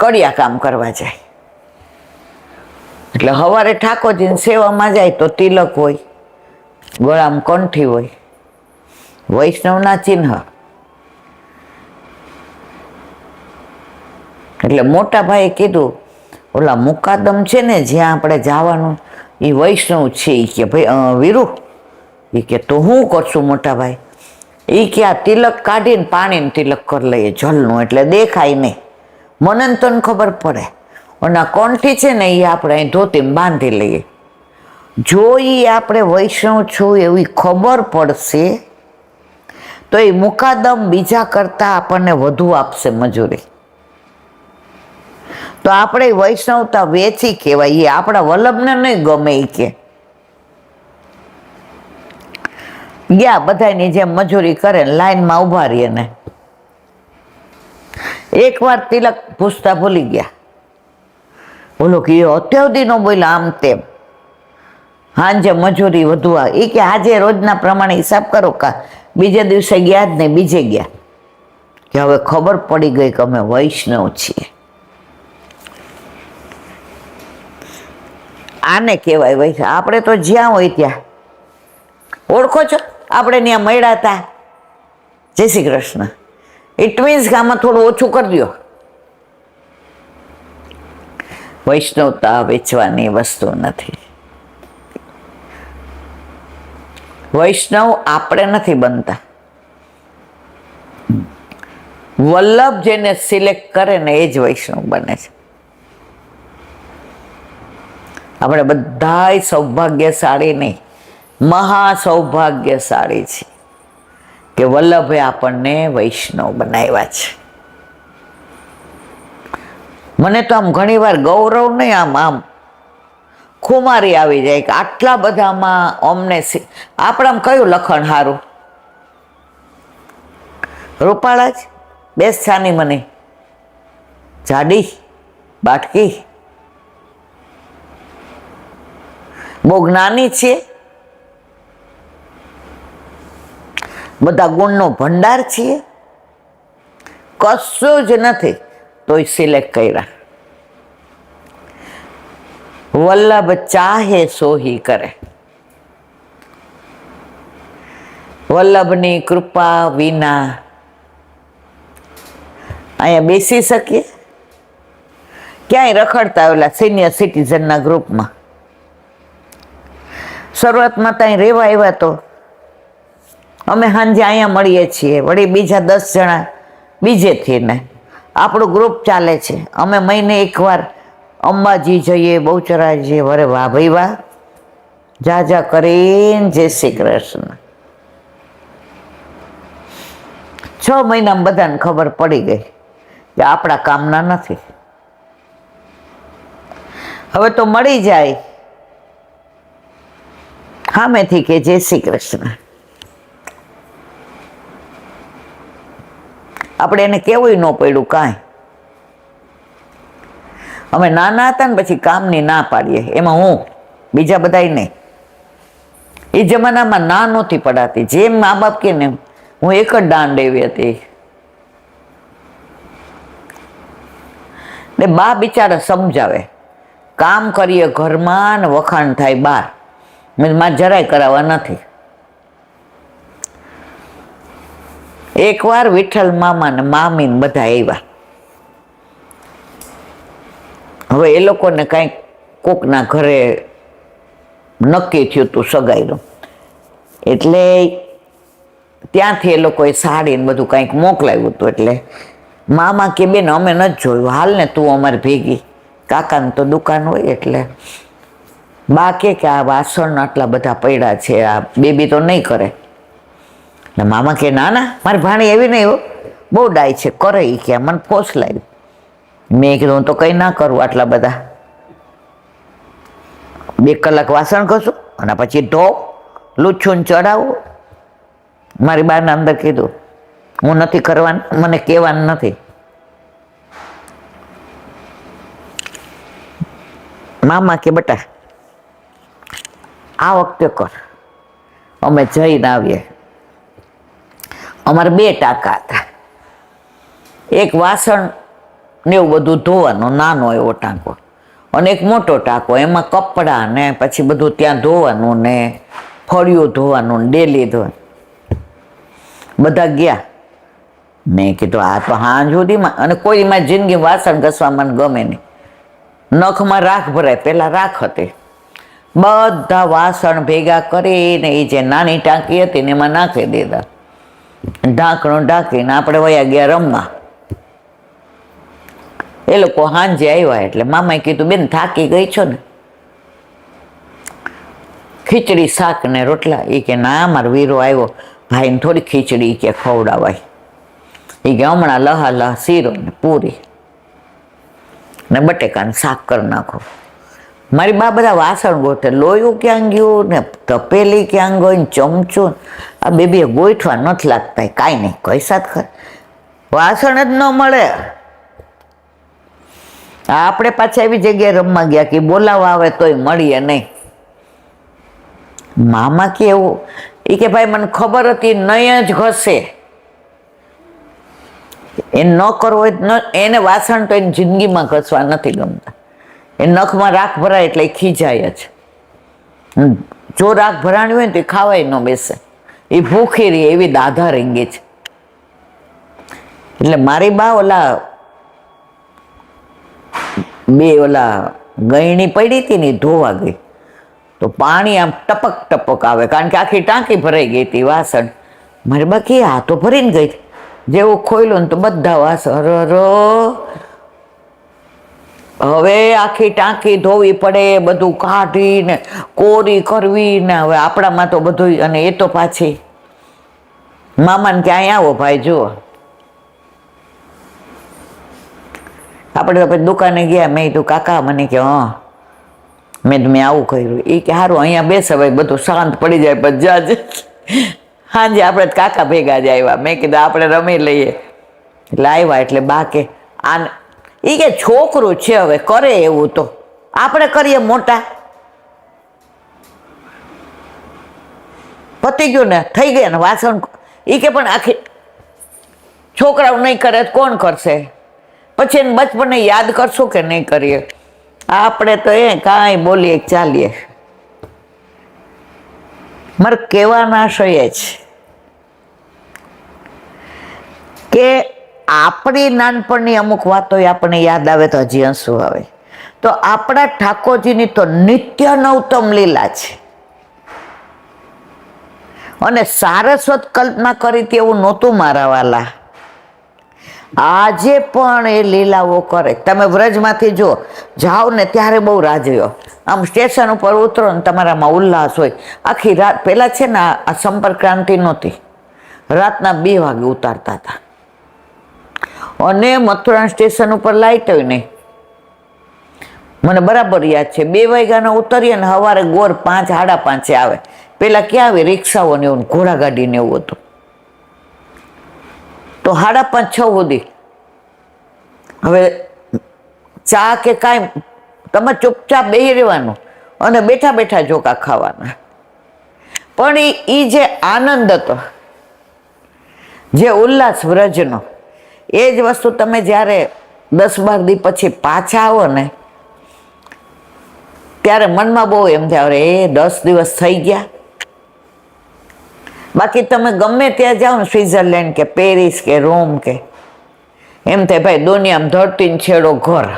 કડિયા કામ કરવા જાય એટલે સવારે ઠાકોરજીની સેવામાં જાય તો તિલક હોય, ગળામાં કંઠી હોય, વૈષ્ણવના ચિહ્ન. એટલે મોટા ભાઈએ કીધું ઓલા મુકાદમ છે ને જ્યાં આપણે જવાનું એ વૈષ્ણવ છે. એ કે ભાઈ વીરુ, એ કે તો હું કરશું મોટા ભાઈ? એ કે આ તિલક કાઢીને પાણીને તિલક કરી લઈએ જલનું, એટલે દેખાય નહીં, મને તો ખબર પડે. અને આ કંઠી છે ને એ આપણે અહીં ધોતીમાં બાંધી લઈએ. જો એ આપણે વૈષ્ણવ છું એવી ખબર પડશે તો એ મુકાદમ બીજા કરતાં આપણને વધુ આપશે મજૂરી. તો આપણે વૈષ્ણવતા વેચી કહેવાય. એ આપણા વલ્લભને નહીં ગમે. એ કે ગયા બધાની જેમ મજૂરી કરે ને લાઈનમાં ઉભા રહીએ ને એકવાર તિલક પૂછતા ભૂલી ગયા. બોલો કે અત્યાર સુધી નો બોલ્યા આમ તેમ. હાંજે મજૂરી વધુ આવે. એ કે આજે રોજના પ્રમાણે હિસાબ કરો. કા બીજે દિવસે ગયા જ નહીં, બીજે ગયા કે હવે ખબર પડી ગઈ કે અમે વૈષ્ણવ છીએ. આને કહેવાય વૈષ્ણવ. આપણે તો જ્યાં હોય ત્યાં ઓળખો છો, આપણે ત્યાં મળ્યા હતા, જય શ્રી કૃષ્ણ. ઇટ મીન્સ કે આમાં થોડું ઓછું કરી દો. વૈષ્ણવતા વેચવાની વસ્તુ નથી. વૈષ્ણવ આપણે નથી બનતા. વલ્લભ જેને સિલેક્ટ કરે ને એ જ વૈષ્ણવ બને છે. આપણે બધાય સૌભાગ્યશાળી નહીં, મહા સૌભાગ્યશાળી છે કે વલ્લભે આપણને વૈષ્ણવ બનાવ્યા છે. મને તો આમ ઘણી વાર ગૌરવ નહીં, આમ ખુમારી આવી જાય કે આટલા બધામાં અમને આપણામાં કયું લખણ સારું? રૂપાળા જ બેસ છાની મને જાડી બાટકી, બહુ જ્ઞાની છે, બધા ગુણનો ભંડાર છીએ, કશું જ નથી તોય સિલેક્ટ કર્યા. વલ્લભ ચાહે સોહી કરે. વલ્લભની કૃપા વિના અહીંયા બેસી શકીએ? ક્યાંય રખડતા ઓલા સિનિયર સિટીઝનના ગ્રુપમાં શરૂઆતમાં ત્યાં રહેવા આવ્યા તો અમે સાંજે અહીંયા મળીએ છીએ, વળી બીજા 10 જણા બીજેથી ને આપણું ગ્રુપ ચાલે છે. અમે મહિને એકવાર અંબાજી જઈએ, બહુચરા જઈએ. વરે વાહ ભાઈ વાહ, જા જા કરીને જય શ્રી કૃષ્ણ. 6 મહિનામાં બધાને ખબર પડી ગઈ કે આપણા કામના નથી. હવે તો મળી જાય સામેથી કે જય શ્રી કૃષ્ણ. આપણે એને કેવું ન પડ્યું કાંઈ. અમે નાના હતા ને પછી કામની ના પાડીએ, એમાં હું, બીજા બધાય નહીં. એ જમાનામાં ના નહોતી પડાતી, જેમ મા બાપ કે ને હું એક જ દાંડ એવી હતી. ને બા બિચારા સમજાવે, કામ કરીએ ઘરમાં ને વખાણ થાય બહાર. મારે જરાય કરાવવા નથી. એકવાર વિઠ્ઠલ મામા ને મામી ને બધા આવ્યા. હવે એ લોકોને કાંઈક કોકના ઘરે નક્કી થયું હતું સગાઈનું, એટલે ત્યાંથી એ લોકોએ સાડી ને બધું કાંઈક મોકલાવ્યું હતું. એટલે મામા કે બેન અમે નથી જોયું, હાલ ને તું અમારી ભેગી. કાકાને તો દુકાન હોય એટલે બા કે આ વાસણ આટલા બધા પડ્યા છે, આ બેબી તો નહીં કરે. એટલે મામા કે ના ના, મારી ભાણી એવી નહીં હો, બહુ ડાય છે, કરે એ કે મને ફોસ લાવી. મેં કીધું હું તો કંઈ ના કરું આટલા બધા. 2 કલાક વાસણ ઘસું અને પછી ધોવ, લૂછું ચડાવું. મારી બાને અંદર કીધું હું નથી કરવાનું, મને કહેવાનું નથી. મામા કે બેટા આ વખતે કર. અમે જઈને આવીએ. અમારે 2 ટાંકા હતા, એક વાસણ ને એવું બધું ધોવાનું, નાનો એવો ટાંકો, અને એક મોટો ટાંકો, એમાં કપડાં ને પછી બધું ત્યાં ધોવાનું ને ફળિયું ધોવાનું ને ડેલી ધોવાનું. બધા ગયા. મેં કીધું આ તો હાંજ સુધીમાં, અને કોઈમાં જિંદગી વાસણ ઘસવા મને ગમે નહીં. નખમાં રાખ ભરાય, પેલા રાખ હતી. બધા વાસણ ભેગા કરીને એ જે નાની ટાંકી હતી ને એમાં નાખી દીધા. ઢાંકણું ઢાંકીને આપણે વયા ગયા રમવા. એ લોકો સાંજે આવ્યા એટલે મામાએ કીધું બેન થાકી ગઈ છો ને, ખીચડી શાક ને રોટલા. એ કે ના મારો વીરો આવ્યો, ભાઈને થોડી ખીચડી કે ખવડાવાય. એ કે હમણાં લહા લહ શીરો ને પૂરી ને બટેકાનું શાક કરી નાખો. મારી બા બધા વાસણ ગોતે, લોયું ક્યાં ગયું ને તપેલી ક્યાં ગઈ ને ચમચું. આ બેબીએ ગોઠવા નથી લાગતા, કાંઈ નહીં, કૈસા જ ખર વાસણ જ ન મળે. આપણે પાછા એવી જગ્યાએ રમવા ગયા કે બોલાવા આવે તોય મળીએ નહીં. મામા કે એવું, એ કે ભાઈ મને ખબર હતી નહીં જ ઘસે. એ ન કરવો હોય એને વાસણ તો એની જિંદગીમાં ઘસવા નથી ગમતા. એ નખમાં રાખ ભરાય એટલે એ ખીજાય જ. જો રાખ ભરાણી હોય ને તો એ ખાવાય ન બેસે, એ ભૂખી રહી એવી દાધા રેંગી છે. એટલે મારી બા ઓલા 2 ઓલા ગયણી પડી હતી ને ધોવા ગઈ તો પાણી આમ ટપક ટપક આવે, કારણ કે આખી ટાંકી ભરાઈ ગઈ હતી વાસણ. મારી બા કે આ તો ભરીને ગઈ. જેવું ખોલ્યું ને તો બધા વાસણ હવે આખી ટાંકી ધોવી પડે, બધું કાઢીને કોરી કરવી ને. હવે આપણામાં તો બધું, અને એ તો પાછી મામાને ક્યાંય આવો ભાઈ જુઓ. આપણે તો પછી દુકાને ગયા. મેં કીધું કાકા, મને કે હા મેં આવું કર્યું. એ કે સારું અહીંયા બેસે ભાઈ, બધું શાંત પડી જાય પછી જાજે. હાંજે આપણે કાકા ભેગા જ આવ્યા. મેં કીધું આપણે રમી લઈએ. એટલે આવ્યા એટલે બા કે આ, એ કે છોકરું છે હવે કરે એવું તો આપણે કરીએ મોટા. પતી ગયું ને, થઈ ગયા ને વાસણ. એ કે પણ આખી છોકરાઓ નહીં કરે તો કોણ કરશે? પછી એને બચપનને યાદ કરશું કે નહીં કરીએ? આપણે તો એ કાંઈ બોલીએ ચાલીએ. મારે કહેવાના શોએ છે કે આપણી નાનપણની અમુક વાતો આપણને યાદ આવે તો હજી હસવું આવે. તો આપણા ઠાકોરજીની તો નિત્ય નવતમ લીલા છે, અને સારસ્વત કલ્પના કરી તેવું નહોતું મારા વાલા. આજે પણ એ લીલાઓ કરે. તમે વ્રજમાંથી જો જાઓ ને ત્યારે બહુ રાજ્યો. આમ સ્ટેશન ઉપર ઉતરો ને તમારામાં ઉલ્લાસ હોય. આખી રાત પહેલાં છે ને આ સંપર્ક ક્રાંતિ નહોતી, રાતના 2 વાગે ઉતારતા હતા. અને મથુરા સ્ટેશન ઉપર લાઈટ હોય નહીં. મને બરાબર યાદ છે, 2 વાગ્યાનો ઉતરીએ ને સવારે ગોર 5 સાડા 5 આવે. પેલા ક્યાં આવે રિક્ષાઓ ને એવું ઘોડાગાડી ને એવું હતું. તો 5:30 6 સુધી હવે ચા કે કાંઈ તમે ચૂપચાપ બેસી રહેવાનું અને બેઠા બેઠા જોકા ખાવાના. પણ એ જે આનંદ હતો, જે ઉલ્લાસ વ્રજનો, એ જ વસ્તુ તમે જ્યારે 10-12 દી પછી પાછા આવો ને ત્યારે મનમાં બહુ એમ થાય અરે 10 દિવસ થઈ ગયા. બાકી તમે ગમે ત્યાં જાઓ ને, સ્વિટ્ઝરલેન્ડ કે પેરિસ કે રોમ કે, એમ થાય ભાઈ દુનિયામાં ધરતીને છેડો ઘર,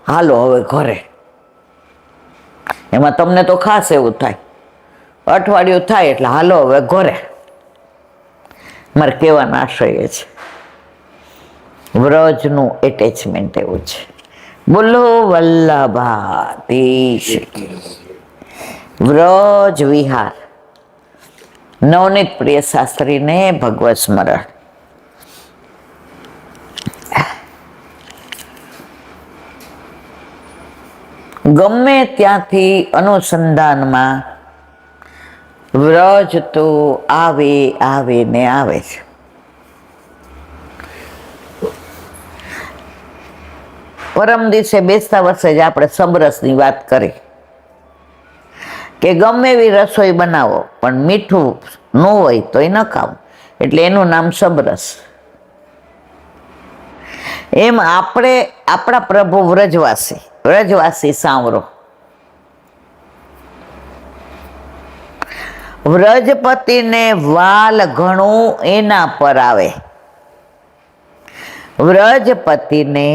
હાલો હવે ઘરે. એમાં તમને તો ખાસ એવું થાય, અઠવાડિયું થાય એટલે હાલો હવે ઘરે. મારે કહેવાનો આશય એ છે, વ્રજનું એટેચમેન્ટ એવું છે. બોલો વલ્લભાધીશ કી. વ્રજ વિહાર. નવનીત પ્રિય શાસ્ત્રીને ભગવત સ્મરણ. ગમે ત્યાંથી અનુસંધાનમાં વ્રજ તો આવે ને આવે છે. પરમ દિવસે બેસતા વર્ષે જ આપણે સમરસની વાત કરી કે ગમે એવી રસોઈ બનાવો પણ મીઠું ન હોય તો એ ન ખાવ, એટલે એનું નામ સમરસ. એમ આપણે આપણા પ્રભુ વ્રજવાસી સાંવરો. વ્રજપતિને વાલ ઘણું એના પર આવે. વ્રજપતિને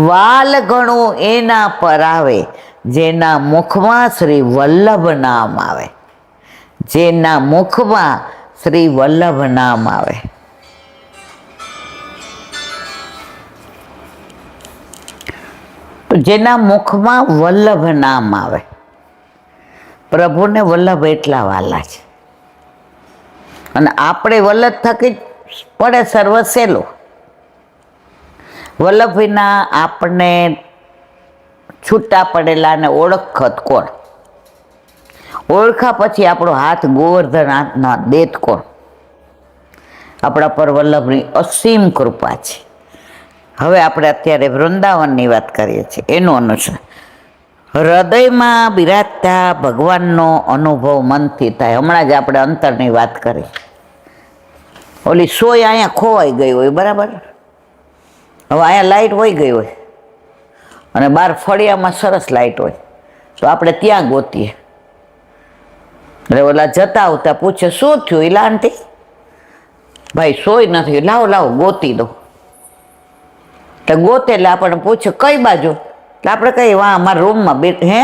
વાલ ઘણું એના પર આવે જેના મુખમાં શ્રી વલ્લભ નામ આવે. જેના મુખમાં શ્રી વલ્લભ નામ આવે. જેના મુખમાં વલ્લભ નામ આવે. પ્રભુને વલ્લભ એટલા વાલા છે, અને આપણે વલ્લભ થકી પડે સર્વ સહેલું. વલ્લભ વિના આપણે છૂટા પડેલા ને ઓળખત કોણ? ઓળખા પછી આપણો હાથ ગોવર્ધન હાથના દેત કોણ? આપણા પર વલ્લભની અસીમ કૃપા છે. હવે આપણે અત્યારે વૃંદાવનની વાત કરીએ છીએ, એનું અનુસાર હૃદયમાં બિરાજતા ભગવાનનો અનુભવ મનથી થાય. હમણાં જ આપણે અંતરની વાત કરી. ઓલી સોય અહીંયા ખોવાઈ ગઈ હોય, બરાબર, હવે અહીંયા લાઇટ વહી ગઈ હોય અને બહાર ફળિયામાં સરસ લાઇટ હોય, તો આપણે ત્યાં ગોતીએ. એટલે ઓલા જતા આવતા પૂછે શું થયું? એલા આંટી ભાઈ સોય નથી, લાવો ગોતી દો. એટલે ગોતે એટલે આપણને પૂછે કઈ બાજુ? એટલે આપણે કહીએ વાહ અમારા રૂમમાં હે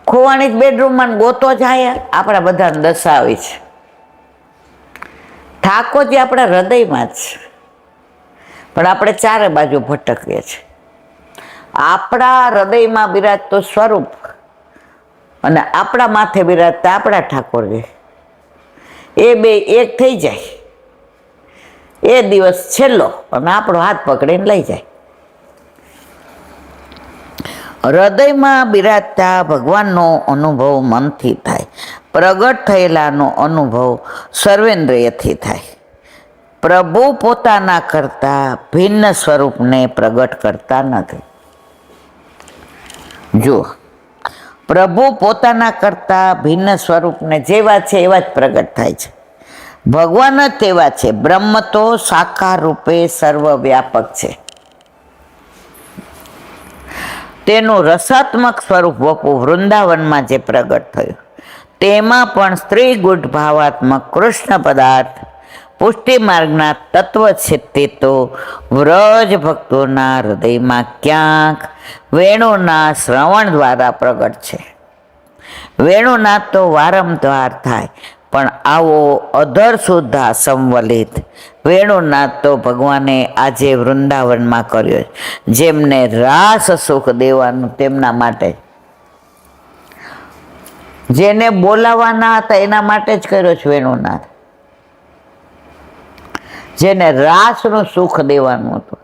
ખોવાણી જ બેડરૂમમાં ગોતો જાય. આપણા બધાને દશાવી છે. ઠાકોરજી આપણા હૃદયમાં જ છે, પણ આપણે ચારે બાજુ ભટકીએ છીએ. આપણા હૃદયમાં બિરાજતું સ્વરૂપ અને આપણા માથે બિરાજતા આપણા ઠાકોરજી, એ બે એક થઈ જાય. એ દિવસ છેલ્લો અને આપણો હાથ પકડીને લઈ જાય. હૃદયમાં બિરાજતા ભગવાનનો અનુભવ મનથી થાય. પ્રગટ થયેલાનો અનુભવ સર્વેન્દ્રિયથી થાય. પ્રભુ પોતાના કરતા ભિન્ન સ્વરૂપને પ્રગટ કરતા નથી. જુઓ, પ્રભુ પોતાના કરતા ભિન્ન સ્વરૂપને જેવા છે એવા જ પ્રગટ થાય છે. ભગવાન જ તેવા છે. બ્રહ્મ તો સાકાર રૂપે સર્વવ્યાપક છે. તેનું રસાત્મક સ્વરૂપ વપુ વૃંદાવનમાં જે પ્રગટ થયું, તેમાં પણ સ્ત્રી ગુઢ ભાવાત્મક કૃષ્ણ પદાર્થ પુષ્ટિ માર્ગના તત્વ છે. તે તો વ્રજ ભક્તોના હૃદયમાં ક્યાંક વેણુના શ્રવણ દ્વારા પ્રગટ છે. વેણુના તો વારંવાર થાય, પણ આવો અધર સુદ્ધા સંવલિત વેણુનાદ તો ભગવાને આજે વૃંદાવનમાં કર્યો. જેમને રાસ સુખ દેવાનું તેમના માટે, જેને બોલાવાના હતા એના માટે જ કર્યો છે વેણુનાદ. જેને રાસનું સુખ દેવાનું હતું.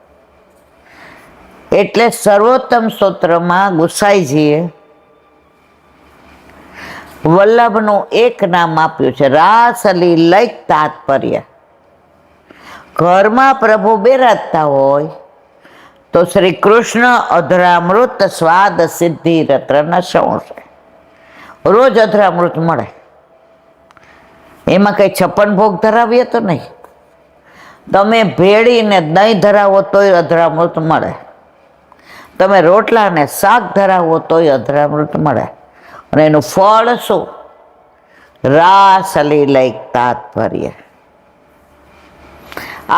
એટલે સર્વોત્તમ સ્તોત્રમાં ગુસાઈજીએ વલ્લભનું એક નામ આપ્યું છે, રાસલીલૈક તાત્પર્ય. ઘરમાં પ્રભુ બિરાજતા હોય તો શ્રી કૃષ્ણ અધરામૃત સ્વાદ સિદ્ધિ રત્ન સંશે. રોજ અધરામૃત મળે. એમાં કઈ 56 ભોગ ધરાવીએ તો નહીં. તમે ભેળીને દહીં ધરાવો તોય અધરામૃત મળે. તમે રોટલા ને શાક ધરાવો તોય અધરામૃત મળે. અને એનું ફળ શું? રાસલીલૈક તાત્પર્ય.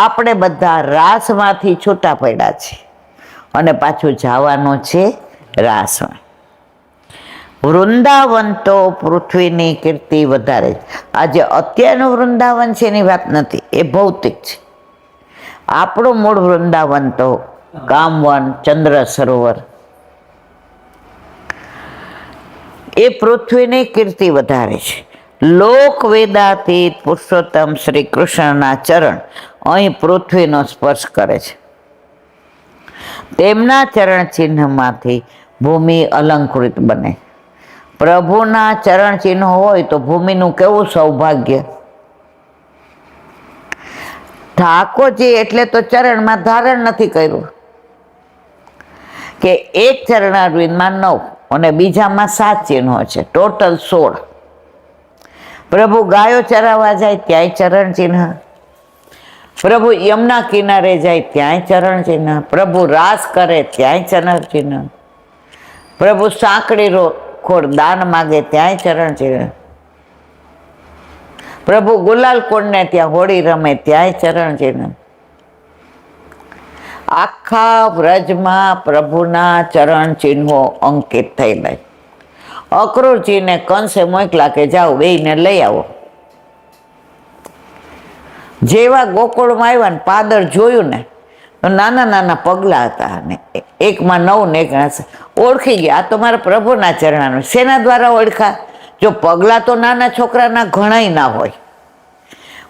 આપણે બધા રાસમાંથી છૂટા પડ્યા છે અને પાછું જવાનું છે રાસમાં. વૃંદાવન તો પૃથ્વીની કીર્તિ વધારે. આજે અત્યારનું વૃંદાવન છે એની વાત નથી, એ ભૌતિક છે. આપણું મૂળ વૃંદાવન તો કામવન, ચંદ્ર સરોવર, એ પૃથ્વીની કીર્તિ વધારે છે. લોક વેદાતીત પુરુષોત્તમ શ્રી કૃષ્ણના ચરણ અહીં પૃથ્વીનો સ્પર્શ કરે છે. તેમના ચરણ ચિહ્નમાંથી ભૂમિ અલંકૃત બને. પ્રભુના ચરણ ચિહ્નો હોય તો ભૂમિનું કેવું સૌભાગ્ય. ઠાકોરજી એટલે તો ચરણમાં ધારણ નથી કર્યું કે એક ચરણારવિંદમાં 9 અને બીજામાં 7 ચિહ્નો છે, ટોટલ 16. પ્રભુ ગાયો ચરાવવા જાય ત્યાંય ચરણ ચિહ્ન, પ્રભુ યમુના કિનારે જાય ત્યાંય ચરણ ચિહ્ન, પ્રભુ રાસ કરે ત્યાંય ચરણ ચિહ્ન, પ્રભુ સાંકડી ખોર દાન માગે ત્યાંય ચરણ ચિહ્ન, પ્રભુ ગુલાલ કુંડને ત્યાં હોળી રમે ત્યાંય ચરણ ચિહ્ન. આખા વ્રજમાં પ્રભુના ચરણ ચિહ્નો અંકિત થયેલા. અક્રૂરજીને કંસે મોકલા કે જાઓ બેયને લઈ આવો. જેવા ગોકુળમાં આવ્યા ને પાદર જોયું ને તો નાના નાના પગલા હતા, ને એકમાં 9 ને એક ઓળખી ગયા, આ તો મારા પ્રભુના ચરણાનું. શેના દ્વારા ઓળખા? જો પગલા તો નાના છોકરાના ઘણાય ના હોય,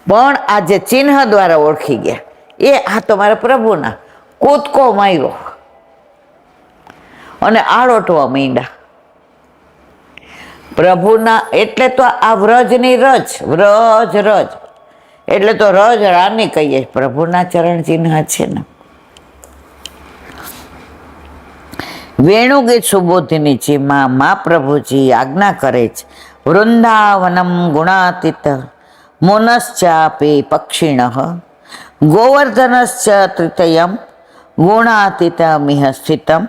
પણ આ જે ચિહ્ન દ્વારા ઓળખી ગયા, એ આ તો મારા પ્રભુના. કૂદકો માર્યો અને આળોટવા માંડ્યા પ્રભુના. એટલે તો આ વ્રજની રજ, વ્રજ રજ એટલે તો રજ રાની કહીએ, પ્રભુના ચરણ ચિહ્ન છે ને. વેણુગીત સુબોધિની જેમાં મહાપ્રભુજી આજ્ઞા કરે છે, વૃંદાવનમ ગુણાતીત મુનશ્ચાપી પક્ષિણ ગોવર્ધનશ્ચ તૃતયમ ગુણાતીતમિહ સ્થિતમ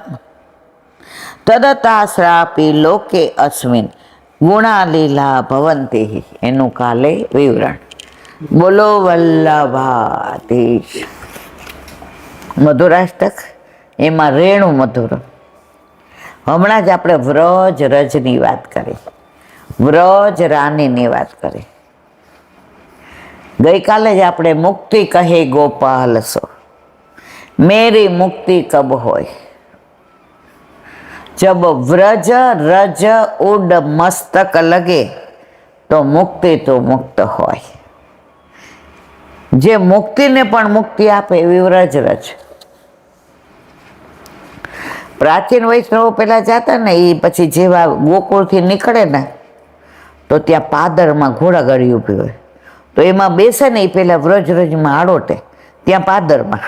તદતાશ્રાપી લોકે અસ્મિન ગુણાલીલા ભવંતી. એનું કાલે વિવરણ. બોલો વલ્લભાધીશ. મધુરાષ્ટક એમાં રેણુ મધુર. હમણાં જ આપણે વ્રજ રજની વાત કરી, વ્રજ રાનીની વાત કરી. ગઈકાલે જ આપણે મુક્તિ કહે ગોપાલ સો, મેરી મુક્તિ કબ હોય. જબ વ્રજ રજ ઉડ મસ્તક લગે તો મુક્તિ તો મુક્ત હોય. જે મુક્તિને પણ મુક્તિ આપે એવી વ્રજ રજ. પ્રાચીન વૈષ્ણવો પેલા જતા ને એ પછી જેવા ગોકુળથી નીકળે ને તો ત્યાં પાદરમાં ઘોડાગાડી ઊભી હોય, તો એમાં બેસે ને એ પેલા વ્રજ રજમાં આડોટે ત્યાં પાદરમાં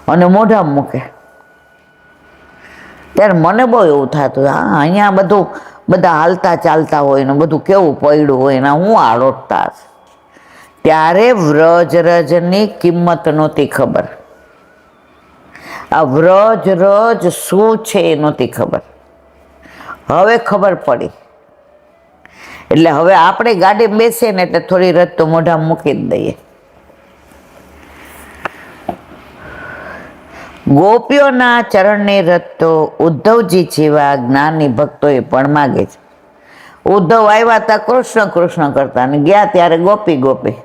અને મોઢામાં મૂકે. ત્યારે મને બહુ એવું થતું, હા અહીંયા બધું બધા હાલતા ચાલતા હોય ને બધું કેવું પડ્યું હોય ને હું આડોટતા હશે. ત્યારે વ્રજ રજની કિંમત નહોતી ખબર. આ વ્રજ રજ શું છે એ નહોતી ખબર, હવે ખબર પડી. એટલે હવે આપણે ગાડી બેસીએ ને એટલે થોડી રજ તો મોઢામાં મૂકી જ દઈએ. ગોપીઓના ચરણની રજ તો ઉદ્ધવજી જેવા જ્ઞાની ભક્તોએ પણ માગે છે. ઉદ્ધવ આવ્યા હતા કૃષ્ણ કૃષ્ણ કરતા ને ગયા ત્યારે ગોપી ગોપી.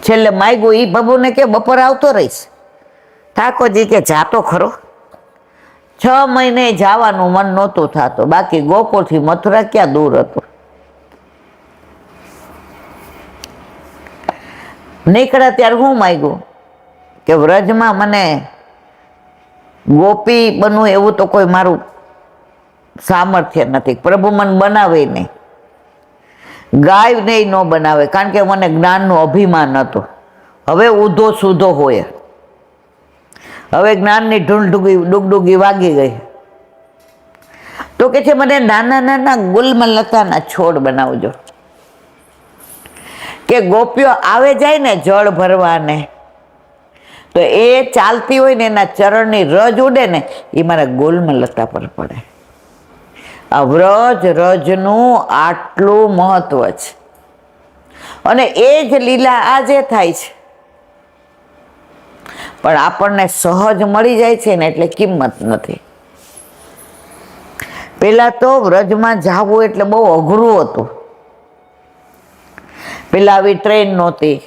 છેલ્લે માગ્યું એ બાબુને કે બપોર આવતો રહીશ. ઠાકોરજી કે જાતો ખરો. 6 મહિને જવાનું મન નહોતું થતું, બાકી ગોકુળથી મથુરા ક્યાં દૂર હતું. નીકળ્યા ત્યારે હું માગ્યું કે વ્રજમાં મને ગોપી બનવું એવું તો કોઈ મારું સામર્થ્ય નથી. પ્રભુ મને બનાવે નહીં, ગાય નહીં ન બનાવે, કારણ કે મને જ્ઞાનનું અભિમાન હતું. હવે ઊંધો સૂધો હોય, હવે જ્ઞાનની ડુગડુગી વાગી ગઈ. તો કે છે મને નાના નાના ગુલમલતાના છોડ બનાવજો, કે ગોપીઓ આવે જાય ને જળ ભરવાને, તો એ ચાલતી હોય ને એના ચરણની રજ ઉડે ને એ મારા ગુલમલતા પર પડે. આ વ્રજ રજનું આટલું મહત્વ છે, અને એ જ લીલા આજે થાય છે. પણ આપણને સહજ મળી જાય છે ને એટલે કિંમત નથી. પેલા તો વ્રજમાં જવું એટલે બહુ અઘરું હતું. પેલા આવી ટ્રેન નહોતી,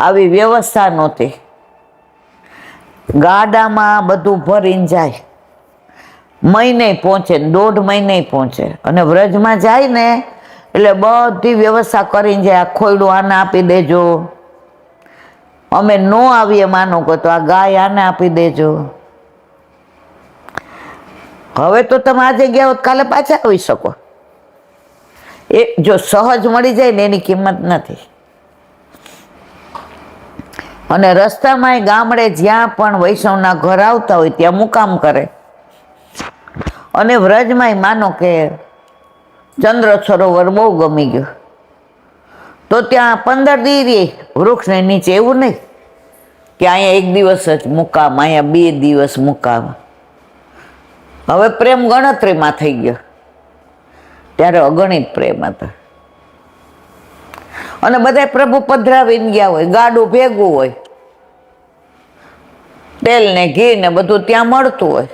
આવી વ્યવસ્થા નહોતી. ગાડામાં બધું ભરીને જાય, મહિને પહોંચે, 1.5 મહિને પહોંચે. અને વ્રજમાં જાય ને એટલે બધી વ્યવસ્થા કરીને જાય. આ ખોયડું આને આપી દેજો, અમે નો આવીએ માનો કે તો આ ગાય આને આપી દેજો. હવે તો તમે આજે ગયા હોત કાલે પાછા આવી શકો. એ જો સહજ મળી જાય ને એની કિંમત નથી. અને રસ્તામાં ગામડે જ્યાં પણ વૈષ્ણવના ઘર આવતા હોય ત્યાં મુકામ કરે. અને વ્રજમાં માનો કે ચંદ્ર સરોવર બહુ ગમી ગયું તો ત્યાં 15 દી રહે વૃક્ષને નીચે. એવું નહીં કે અહીંયા 1 દિવસ જ મુકામ, અહીંયા 2 દિવસ મુકામ. હવે પ્રેમ ગણતરીમાં થઈ ગયો, ત્યારે અગણિત પ્રેમ હતા. અને બધા પ્રભુ પધરાવીને ગયા હોય, ગાડું ભેગું હોય, તેલ ને ઘી ને બધું ત્યાં મળતું હોય.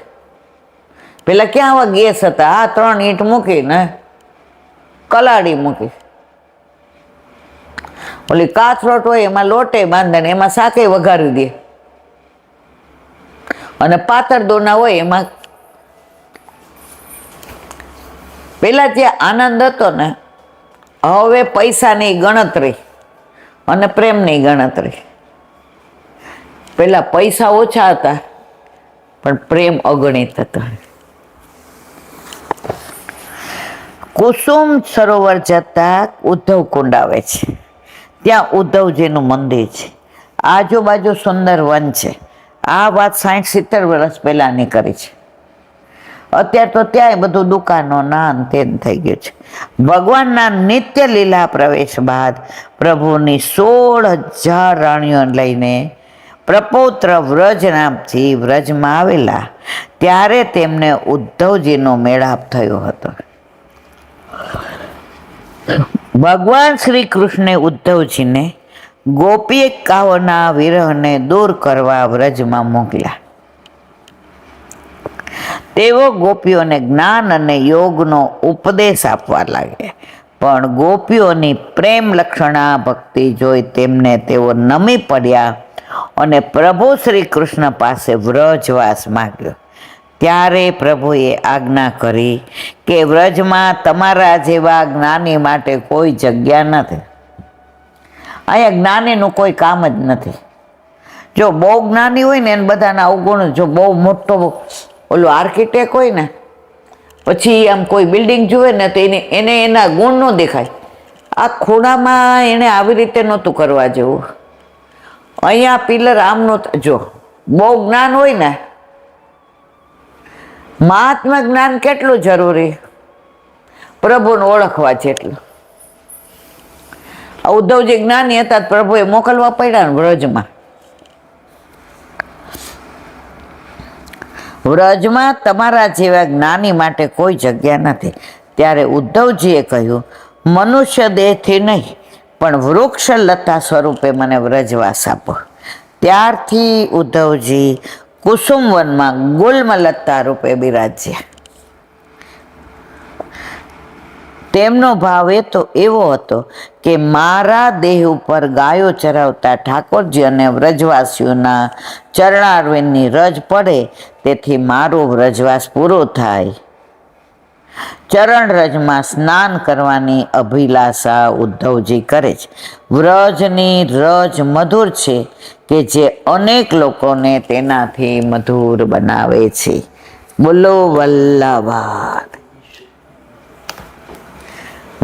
પેલા ક્યાં આવા ગેસ હતા? આ 3 ઈંટ મૂકીને કલાડી મૂકી, ઓલી કાથરોટ હોય એમાં લોટે બાંધે ને એમાં શાકે વઘારી દે, અને પાતળ દોના હોય એમાં. પેલા જે આનંદ હતો ને, હવે પૈસાની ગણતરી અને પ્રેમની ગણતરી. પેલા પૈસા ઓછા હતા પણ પ્રેમ અગણિત હતો. કુસુમ સરોવર જતા ઉદ્ધવ કુંડ આવે છે. ત્યાં ઉદ્ધવજીનું મંદિર છે, આજુબાજુ સુંદર વન છે. આ વાત 60-70 વર્ષ પહેલાની કરી છે. અત્યારે તો ત્યાં બધું દુકાનો નાન તેન થઈ ગયું છે. ભગવાનના નિત્ય લીલા પ્રવેશ બાદ પ્રભુની 16,000 રાણીઓ લઈને પ્રપૌત્ર વ્રજ નામથી વ્રજમાં આવેલા, ત્યારે તેમને ઉદ્ધવજીનો મેળાપ થયો હતો. ભગવાન શ્રી કૃષ્ણે ઉદ્ધવજીને ગોપિકાઓના વિરહને દૂર કરવા વ્રજમાં મોકલ્યા. તેઓ ગોપીઓને જ્ઞાન અને યોગનો ઉપદેશ આપવા લાગ્યા. પણ ગોપીઓની પ્રેમ લક્ષણા ભક્તિ જોઈ તેમને તેઓ નમી પડ્યા અને પ્રભુ શ્રી કૃષ્ણ પાસે વ્રજવાસ માંગ્યો. ત્યારે પ્રભુએ આજ્ઞા કરી કે વ્રજમાં તમારા જેવા જ્ઞાની માટે કોઈ જગ્યા નથી. અહીંયા જ્ઞાનીનું કોઈ કામ જ નથી. જો બહુ જ્ઞાની હોય ને એને બધાના અવગુણ, જો બહુ મોટો ઓલો આર્કિટેક્ટ હોય ને, પછી આમ કોઈ બિલ્ડિંગ જુએ ને તો એને એના ગુણ ન દેખાય. આ ખૂણામાં એને આવી રીતે નહોતું કરવા જેવું, અહીંયા પિલર આમનું. જો બહુ જ્ઞાન હોય ને, મહાત્મા જ્ઞાન કેટલું જરૂરી, પ્રભુને ઓળખવા જેટલું. ઉદ્ધવજી જ્ઞાની હતા, પ્રભુએ મોકલવા પડ્યા ને વ્રજમાં. વ્રજમાં તમારા જેવા જ્ઞાની માટે કોઈ જગ્યા નથી. ત્યારે ઉદ્ધવજીએ કહ્યું, મનુષ્ય દેહથી નહીં પણ વૃક્ષ લતા સ્વરૂપે મને વ્રજવાસ આપો. ત્યારથી ઉદ્ધવજી કુસુમવનમાં ગુલ્મલતા રૂપે બિરાજ્યા. તેમનો ભાવ એવો હતો કે મારા દેહ ઉપર ગાયો ચરાવતા ઠાકોરજી અને વ્રજવાસીઓના ચરણારવિંદની રજ પડે, તેથી મારો વ્રજવાસ પૂરો થાય. ચરણરજમાં સ્નાન કરવાની અભિલાષા ઉદ્ધવજી કરે છે. વ્રજની રજ મધુર છે કે જે અનેક લોકોને તેનાથી મધુર બનાવે છે. બોલો વલ્લભ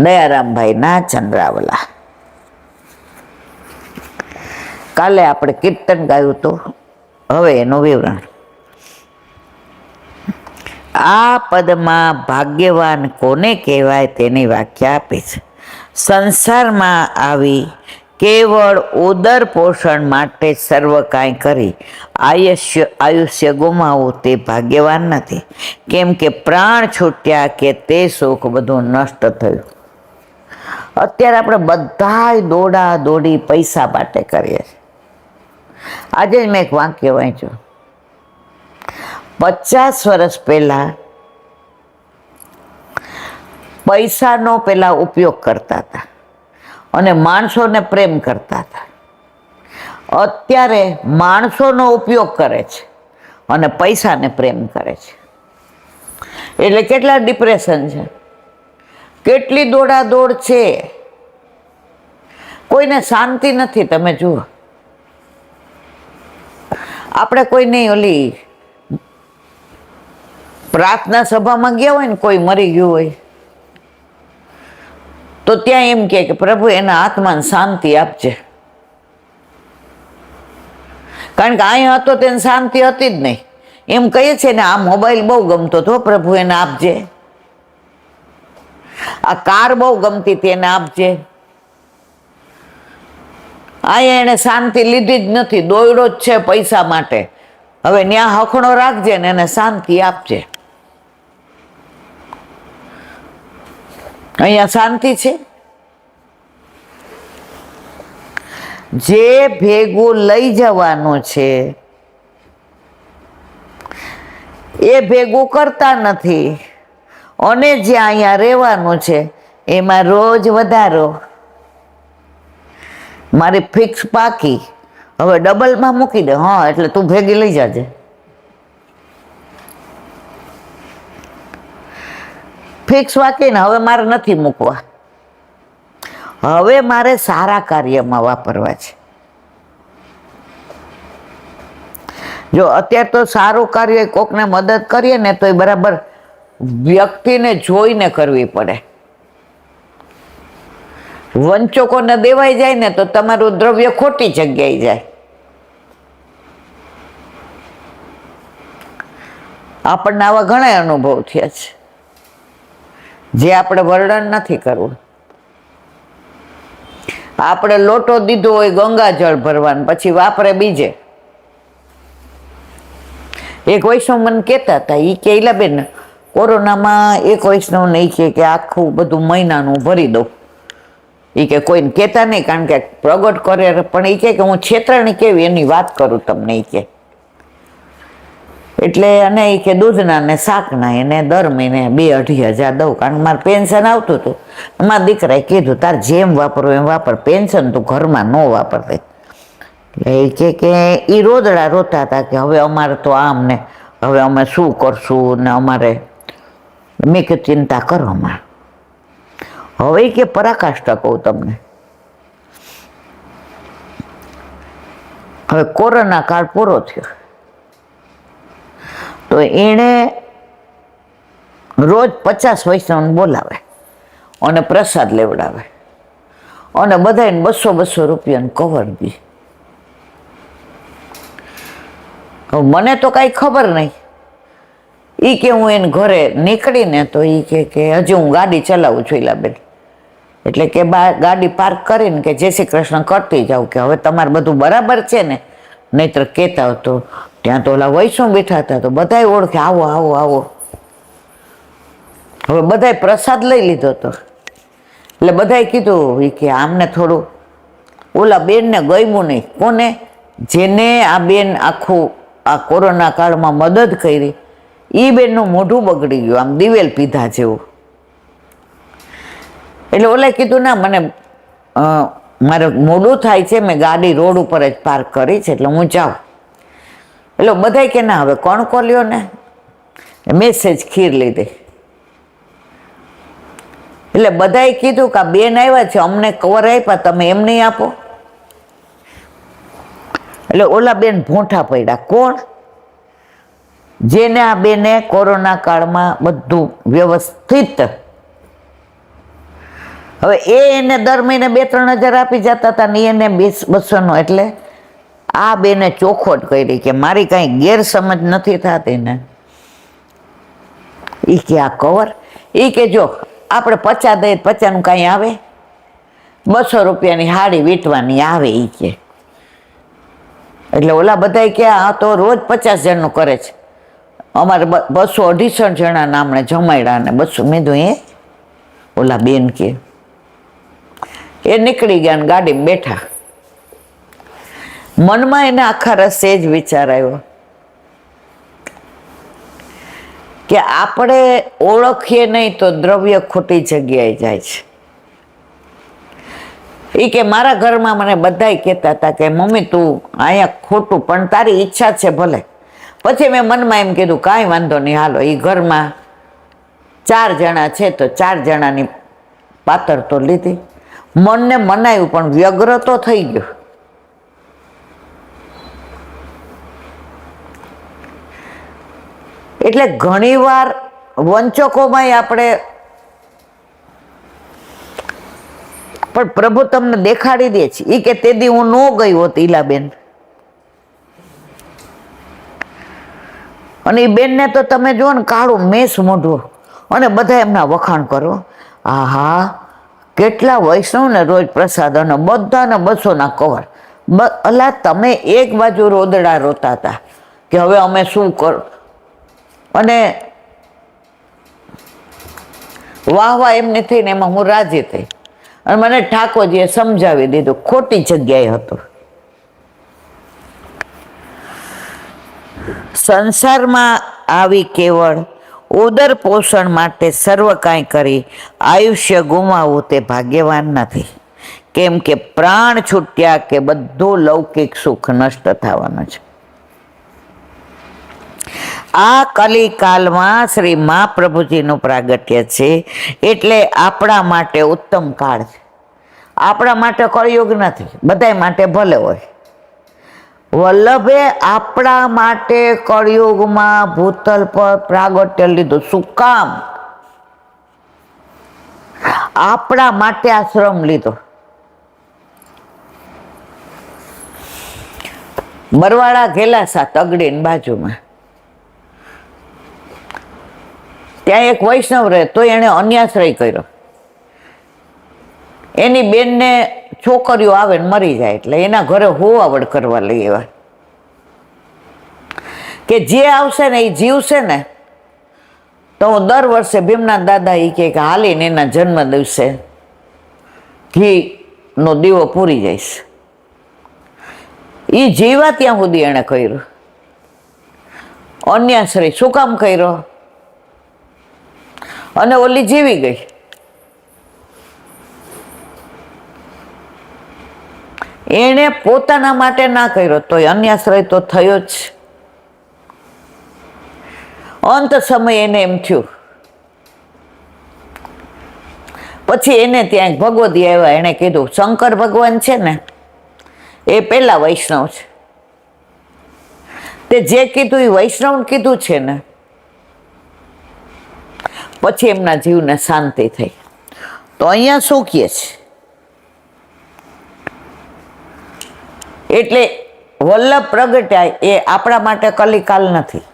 દયારામભાઈ ના ચંદ્રાવલા. કાલે આપણે કીર્તન ગાયું હતું, હવે એનું વિવરણ. આ પદમાં ભાગ્યવાન કોને કહેવાય તેની વ્યાખ્યા આપી છે. સંસારમાં આવી કેવળ ઉદર પોષણ માટે સર્વ કાંઈ કરી આયુષ્ય ગુમાવવું તે ભાગ્યવાન નથી, કેમ કે પ્રાણ છૂટ્યા કે તે સુખ બધું નષ્ટ થયું. અત્યારે આપણે બધાય દોડા દોડી પૈસા માટે કરીએ છીએ. આજે જ મેં એક વાક્ય વાંચ્યું, 50 વર્ષ પહેલા પૈસાનો પેલા ઉપયોગ કરતા હતા અને માણસોને પ્રેમ કરતા હતા. અત્યારે માણસોનો ઉપયોગ કરે છે અને પૈસાને પ્રેમ કરે છે. એટલે કેટલા ડિપ્રેશન છે, કેટલી દોડાદોડ છે, કોઈને શાંતિ નથી. તમે જુઓ, આપણે કોઈની ઓલી પ્રાર્થના સભામાં ગયા હોય ને, કોઈ મરી ગયું હોય તો ત્યાં એમ કે પ્રભુ એના આત્માને શાંતિ આપજે. કારણ કે અહીંયા હતો તેને શાંતિ હતી જ નહીં. એમ કહીએ છે ને, આ મોબાઈલ બહુ ગમતો હતો, પ્રભુ એને આપજે. આ કાર બહુ ગમતી હતી, એને આપજે. અહીંયા એને શાંતિ લીધી જ નથી, દોયડો જ છે પૈસા માટે. હવે ન્યા હખણો રાખજે ને એને શાંતિ આપજે. અહીંયા શાંતિ છે? જે ભેગું લઈ જવાનું છે એ ભેગું કરતા નથી, અને જે અહીંયા રહેવાનું છે એમાં રોજ વધારો. મારી ફિક્સ પાકી, હવે ડબલમાં મૂકી દે. હા, એટલે તું ભેગી લઈ જાજે. ફિક્સ વાંકીને હવે મારે નથી મૂકવા, હવે મારે સારા કાર્યમાં વાપરવા છે. જો અત્યારે તો સારું કાર્ય કોકને મદદ કરીએ ને તો એ બરાબર વ્યક્તિને જોઈને કરવી પડે. વંચકોને દેવાઈ જાય ને તો તમારું દ્રવ્ય ખોટી જગ્યાએ જાય. આપણને આવા ઘણા અનુભવ થયા છે, જે આપણે વર્ણન નથી કરવું. આપણે લોટો દીધો હોય ગંગાજળ ભરવાનું, પછી વાપરે બીજે. એક વૈષ્ણવ મને કહેતા હતા, એ કે ઈલાબેન, કોરોનામાં એક વૈષ્ણવને એ કે આખું બધું મહિનાનું ભરી દઉં. એ કે કોઈને કહેતા નહીં, કારણ કે પ્રગટ કરે, પણ એ કે હું છેતરાણી કેવી એની વાત કરું તમને. એ કે એટલે અને એ કે દૂધના ને શાકના એને દર મહિને 2-2.5 દઉં, કારણ કે મારે પેન્શન આવતું હતું. મારા દીકરાએ કીધું તાર જેમ વાપરો એમ વાપર, પેન્શન તું ઘરમાં ન વાપરતી. એટલે કે એ રોદડા રોતા હતા કે હવે અમારે તો આમ ને હવે અમે શું કરશું ને અમારે. મેં કે ચિંતા કરો માં. હવે કે પરાકાષ્ઠા કહું તમને, હવે કોરોના કાળ પૂરો થયો તો એણે રોજ 50 વૈષ્ણવને બોલાવે અને પ્રસાદ લેવડાવે અને બધાને 200-200 રૂપિયાનું કવર દે. હવે મને તો કાંઈ ખબર નહીં. એ કે હું એને ઘરે નીકળીને તો એ કે હજી હું ગાડી ચલાવું છું ઈલાબેન. એટલે કે ગાડી પાર્ક કરીને કે જય શ્રી કૃષ્ણ કરતી જાઉં, કે હવે તમારે બધું બરાબર છે ને, નહીતર કહેતા તો ત્યાં તો ઓલા વૈષ્ણવ બેઠા હતા તો બધાય ઓળખે, આવો આવો આવો. હવે બધાય પ્રસાદ લઈ લીધો હતો એટલે બધાએ કીધું એ કે આમને થોડું ઓલા બેનને ગમ્યું નહીં. કોને? જેને આ બેન આખું આ કોરોના કાળમાં મદદ કરી, એ બેનનું મોઢું બગડી ગયું, આમ દિવેલ પીધા જેવું. એટલે ઓલાએ કીધું ના, મને મારે મોડું થાય છે, મેં ગાડી રોડ ઉપર જ પાર્ક કરી છે એટલે હું જાઉં. એટલે બધાય કે ના હવે કોણ કોલ્યો ને મેસેજ ખીર લીધી. એટલે બધાએ કીધું કે આ બેન આવ્યા છે, અમને કવર આપ્યા, તમે એમ નહીં આપો. એટલે ઓલા બેન ભૂંઠા પડ્યા. કોણ? જેને આ બેને કોરોના કાળમાં બધું વ્યવસ્થિત, હવે એને દર મહિને 2-3 હજાર આપી જતા હતા ને એને 200-200 એટલે આ બેને ચોખવટ કરી કે મારી કાંઈ ગેરસમજ નથી થતી ને. એ કે આ કવર, એ કે જો આપણે 50 દઈએ 50નું કાંઈ આવે, 200 રૂપિયાની હાડી વીંટવાની આવે. એ કે એટલે ઓલા બધા કે આ તો રોજ 50 જણનું કરે છે, અમારે 200-250 જણાના આપણે જમાડ્યા ને 200. મેં તો એ ઓલા બેન કે એ નીકળી ગયા ને ગાડીમાં બેઠા. મનમાં એને આખા રસ્તે જ વિચાર આવ્યો કે આપણે ઓળખીએ નહીં તો દ્રવ્ય ખોટી જગ્યાએ જાય છે. એ કે મારા ઘરમાં મને બધાય કહેતા હતા કે મમ્મી તું અહીંયા ખોટું, પણ તારી ઈચ્છા છે ભલે. પછી મેં મનમાં એમ કીધું કાંઈ વાંધો નહીં, હાલો. એ ઘરમાં 4 જણા છે તો 4 જણાની પાતર તો લીધી. મનને મનાયું પણ વ્યગ્ર તો થઈ ગયો. એટલે ઘણીવાર વંચકોમાંય આપણે, પણ પ્રભુ તમને દેખાડી દે છે. એ કે તે દી હું ન ગઈ હોત ઈલાબેન, અને એ બેનને તો તમે જુઓ ને કાળું મેસ મોઢું, અને બધા એમના વખાણ કરો. આહા કેટલા વૈષ્ણવને રોજ પ્રસાદ, અને બધાને 200ના કવર. અલા તમે એક બાજુ રોદડા રોતા હતા કે હવે અમે શું કર, અને વાહ વાહ એમને થઈને એમાં હું રાજી થઈ. અને મને ઠાકોરજીએ સમજાવી દીધું ખોટી જગ્યાએ હતું. સંસારમાં આવી કેવળ ઉદર પોષણ માટે સર્વ કાંઈ કરી આયુષ્ય ગુમાવવું તે ભાગ્યવાન નથી. કેમ કે પ્રાણ છૂટ્યા કે બધું લૌકિક સુખ નષ્ટ થવાનું છે. આ કલિકાલમાં શ્રી મહાપ્રભુજીનું પ્રાગટ્ય છે, એટલે આપણા માટે ઉત્તમ કાળ છે. આપણા માટે કળયુગ નથી, બધા માટે ભલે હોય. વલ્લભે આપણા માટે કળયુગમાં ભૂતલ પર પ્રાગટ્ય લીધું. શું કામ? આપણા માટે આશ્રમ લીધો. બરવાળા ગેલા સા તગડીની બાજુમાં, ત્યાં એક વૈષ્ણવ રહે તો એને અન્યાશ્રય કર્યો. એની બેનને છોકરીઓ આવે ને મરી જાય એટલે એના ઘરે હોવાવડ કરવા લઈ આવ્યા કે જે આવશે ને એ જીવશે ને તો હું દર વર્ષે ભીમના દાદા એ કે હાલીને એના જન્મ દિવસે ઘીનો દીવો પૂરી જઈશ. એ જીવા ત્યાં સુધી એણે કર્યું અન્યાશ્રય. શું કામ કર્યો? અને ઓલી જીવી ગઈ. એણે પોતાના માટે ના કર્યો તો અન્યાશ્રય તો થયો જ. અંત સમય એને એમ થયું. પછી એને ત્યાં ભગવતી આવ્યા, એને કીધું શંકર ભગવાન છે ને એ પેલા વૈષ્ણવ છે, તે જે કીધું એ વૈષ્ણવ કીધું છે ને. પછી એમના જીવને શાંતિ થઈ. તો અહીંયા શું કહે છે? એટલે વલ્લભ પ્રગટ્યા એ આપણા માટે કલિકાલ નથી.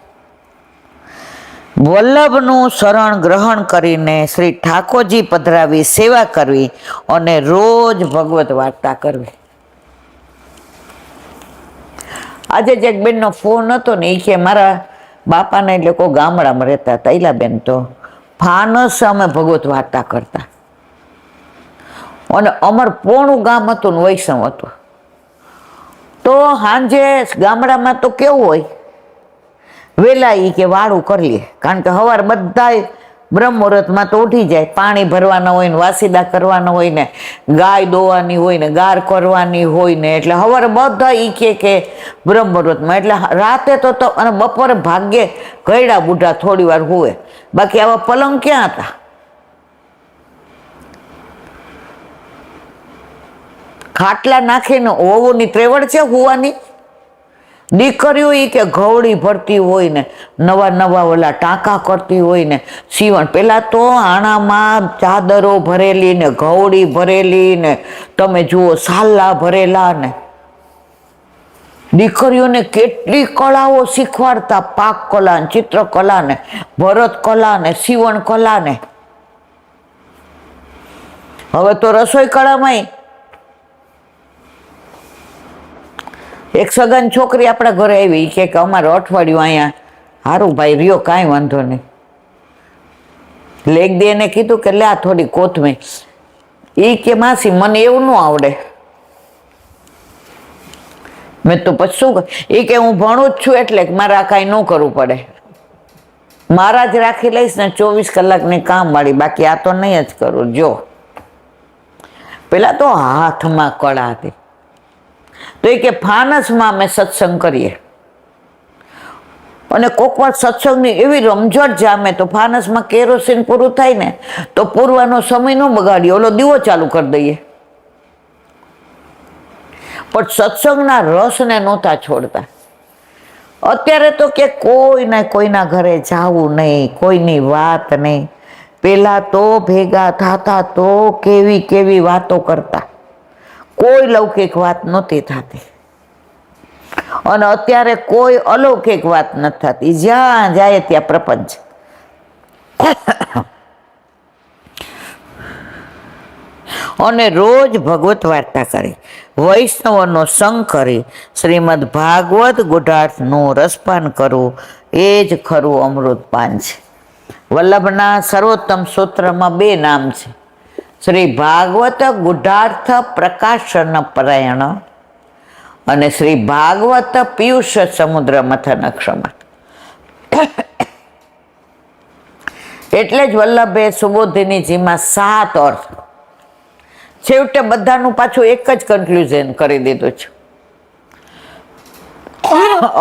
વલ્લભનું શરણ ગ્રહણ કરીને શ્રી ઠાકોરજી પધરાવી સેવા કરવી અને રોજ ભગવત વાર્તા કરવી. આજે જે એક બેનનો ફોન હતો ને એ કે મારા બાપાને એટલે કોઈ ગામડામાં રહેતા હતા ઈલાબેન, તો ફાનસ અમે ભગવત વાર્તા કરતા, અને અમાર પોણું ગામ હતું ને વૈષ્ણવ હતું. તો સાંજે ગામડામાં તો કેવું હોય, વેલા એ કે વાળું કરી લે, કારણ કે સવાર બધા બ્રહ્મ મુહૂર્તમાં તો ઉઠી જાય. પાણી ભરવાના હોય ને, વાસીદા કરવાના હોય ને, ગાય દોવાની હોય ને, ગાર કરવાની હોય ને, એટલે સવારે બધા એ કે બ્રહ્મ મુહૂર્તમાં. એટલે રાતે તો અને બપોરે ભાગ્યે ગયડા બુઢા થોડી વાર હુવે, બાકી આવા પલંગ ક્યાં હતા? ખાટલા નાખીને હોવુંની ત્રેવડ છે હુવાની. દીકરીઓ એ કે ઘવડી ભરતી હોય ને નવા નવા ઓલા ટાંકા કરતી હોય ને સીવણ. પેલા તો આણામાં ચાદરો ભરેલી ને ઘવડી ભરેલી ને તમે જુઓ સાલા ભરેલા ને. દીકરીઓને કેટલી કળાઓ શીખવાડતા, પાક કલા ને ચિત્રકલા ને ભરત કલા ને સીવણ કલા ને. હવે તો રસોઈ કળામાં એક સગન છોકરી આપણા ઘરે આવી કે અમારે અઠવાડિયું અહીંયા સારું ભાઈ રહ્યો, કાંઈ વાંધો નહીં. લેગ દે એને કીધું કે લે આ થોડી કોથમીર. એ કે માસી મને એવું ન આવડે. મેં તો પછી શું એ કે હું ભણું જ છું એટલે મારે આ કાંઈ ન કરવું પડે, મારા જ રાખી લઈશ ને 24 કલાકની કામ વાળી, બાકી આ તો નહીં જ કરું. જો પેલા તો હાથમાં કળા હતી. તો એ કે ફાનસમાં અમે સત્સંગ કરીએ અને કોક વાર સત્સંગની એવી રમઝટ જામે તો ફાનસમાં કેરોસીન પૂરું થાય ને તો પૂરવાનો સમય ન બગાડીએ, ઓલો દીવો ચાલુ કરી દઈએ. પણ સત્સંગના રસને નહોતા છોડતા. અત્યારે તો કે કોઈના ઘરે જાવું નહીં, કોઈની વાત નહીં. પેલા તો ભેગા થતા તો કેવી કેવી વાતો કરતા, કોઈ લૌકિક વાત નહોતી થતી. અને અત્યારે કોઈ અલૌકિક વાત નથી થતી, જ્યાં જાય ત્યાં પ્રપંચ. અને રોજ ભગવત વાર્તા કરી, વૈષ્ણવનો સંગ કરી, શ્રીમદ ભાગવત ગુઢાર્થનું રસપાન કરવું એ જ ખરું અમૃતપાન છે. વલ્લભના સર્વોત્તમ સૂત્રમાં 2 નામ છે, શ્રી ભાગવત ગુઢાર્થ પ્રકાશન પરાયણ અને શ્રી ભાગવત પિયુષ સમુદ્ર મથન ક્ષમા. એટલે જ વલ્લભે સુબોધિનીજીમાં 7 અર્થ, છેવટે બધાનું પાછું એક જ કન્ક્લુઝન કરી દીધું છે.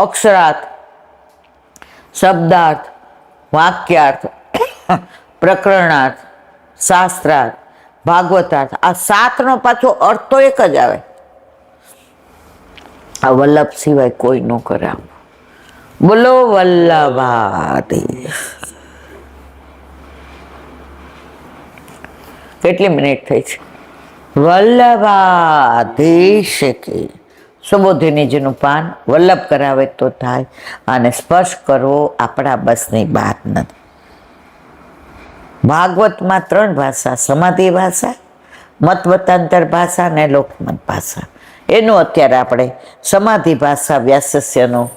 અક્ષરાર્થ, શબ્દાર્થ, વાક્યાર્થ, પ્રકરણાર્થ, શાસ્ત્રાર્થ, ભાગવતાર્થ, આ 7નો પાછો અર્થ તો એક જ આવે. આ વલ્લભ સિવાય કોઈ ન કરે. બોલો વલ્લભાધીશ. કેટલી મિનિટ થઈ છે? વલ્લભાધીશ કે સુબોધિનીજીનું પાન વલ્લભ કરાવે તો થાય, અને સ્પર્શ કરવો આપણા બસની વાત નથી. ભાગવતમાં 3 ભાષા, સમાધિ ભાષા, મતવતાંતર ભાષા અને લોકમત ભાષા. એનું અત્યારે આપણે સમાધિ ભાષા વ્યાસસ્યનું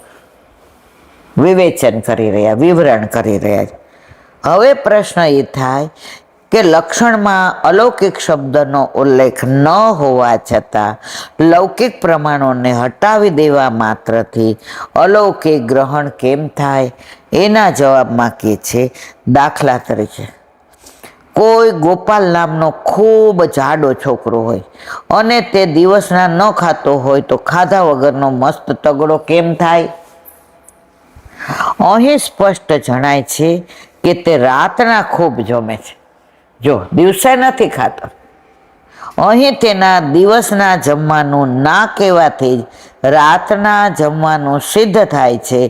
વિવેચન કરી રહ્યા, વિવરણ કરી રહ્યા. હવે પ્રશ્ન એ થાય કે લક્ષણમાં અલૌકિક શબ્દનો ઉલ્લેખ ન હોવા છતાં લૌકિક પ્રમાણોને હટાવી દેવા માત્રથી અલૌકિક ગ્રહણ કેમ થાય? એના જવાબમાં કહે છે, દાખલા તરીકે કોઈ ગોપાલ નામનો ખૂબ જાડો છોકરો હોય અને તે દિવસના ન ખાતો હોય તો ખાધા વગરનો મસ્ત તગડો કેમ થાય? અહીં સ્પષ્ટ જણાય છે કે તે રાતના ખૂબ જમે છે. જો દિવસે નથી ખાતો, અહીં તેના દિવસના જમવાનું ના કહેવાથી જ રાતના જમવાનું સિદ્ધ થાય છે.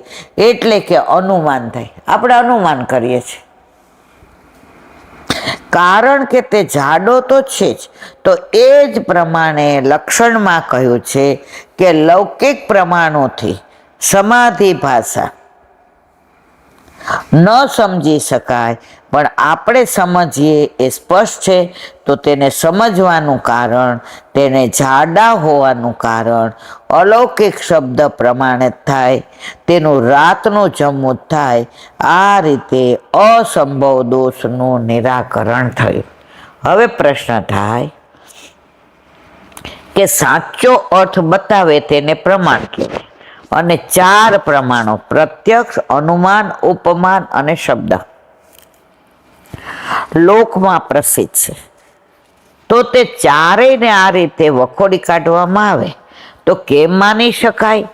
એટલે કે અનુમાન થાય, આપણે અનુમાન કરીએ છીએ. કારણ કે તે જાડો તો છે જ, તો એ જ પ્રમાણે લક્ષણમાં કહ્યું છે કે લૌકિક પ્રમાણોથી સમાધિ ભાષા ન સમજી શકાય, પણ આપણે સમજીએ એ સ્પષ્ટ છે. તો તેને સમજવાનું કારણ, તેને જાડા હોવાનું કારણ અલૌકિક શબ્દ પ્રમાણે થાય, તેનું રાતનું જમવું થાય. આ રીતે અસંભવ દોષનું નિરાકરણ થયું. હવે પ્રશ્ન થાય કે સાચો અર્થ બતાવે તેને પ્રમાણ કહેવાય. અને 4 પ્રમાણો, પ્રત્યક્ષ, અનુમાન, ઉપમાન અને શબ્દ, લોકમાં પ્રસિદ્ધ છે. તો તે ચારેયને આ રીતે વખોડી કાઢવામાં આવે તો કેમ માની શકાય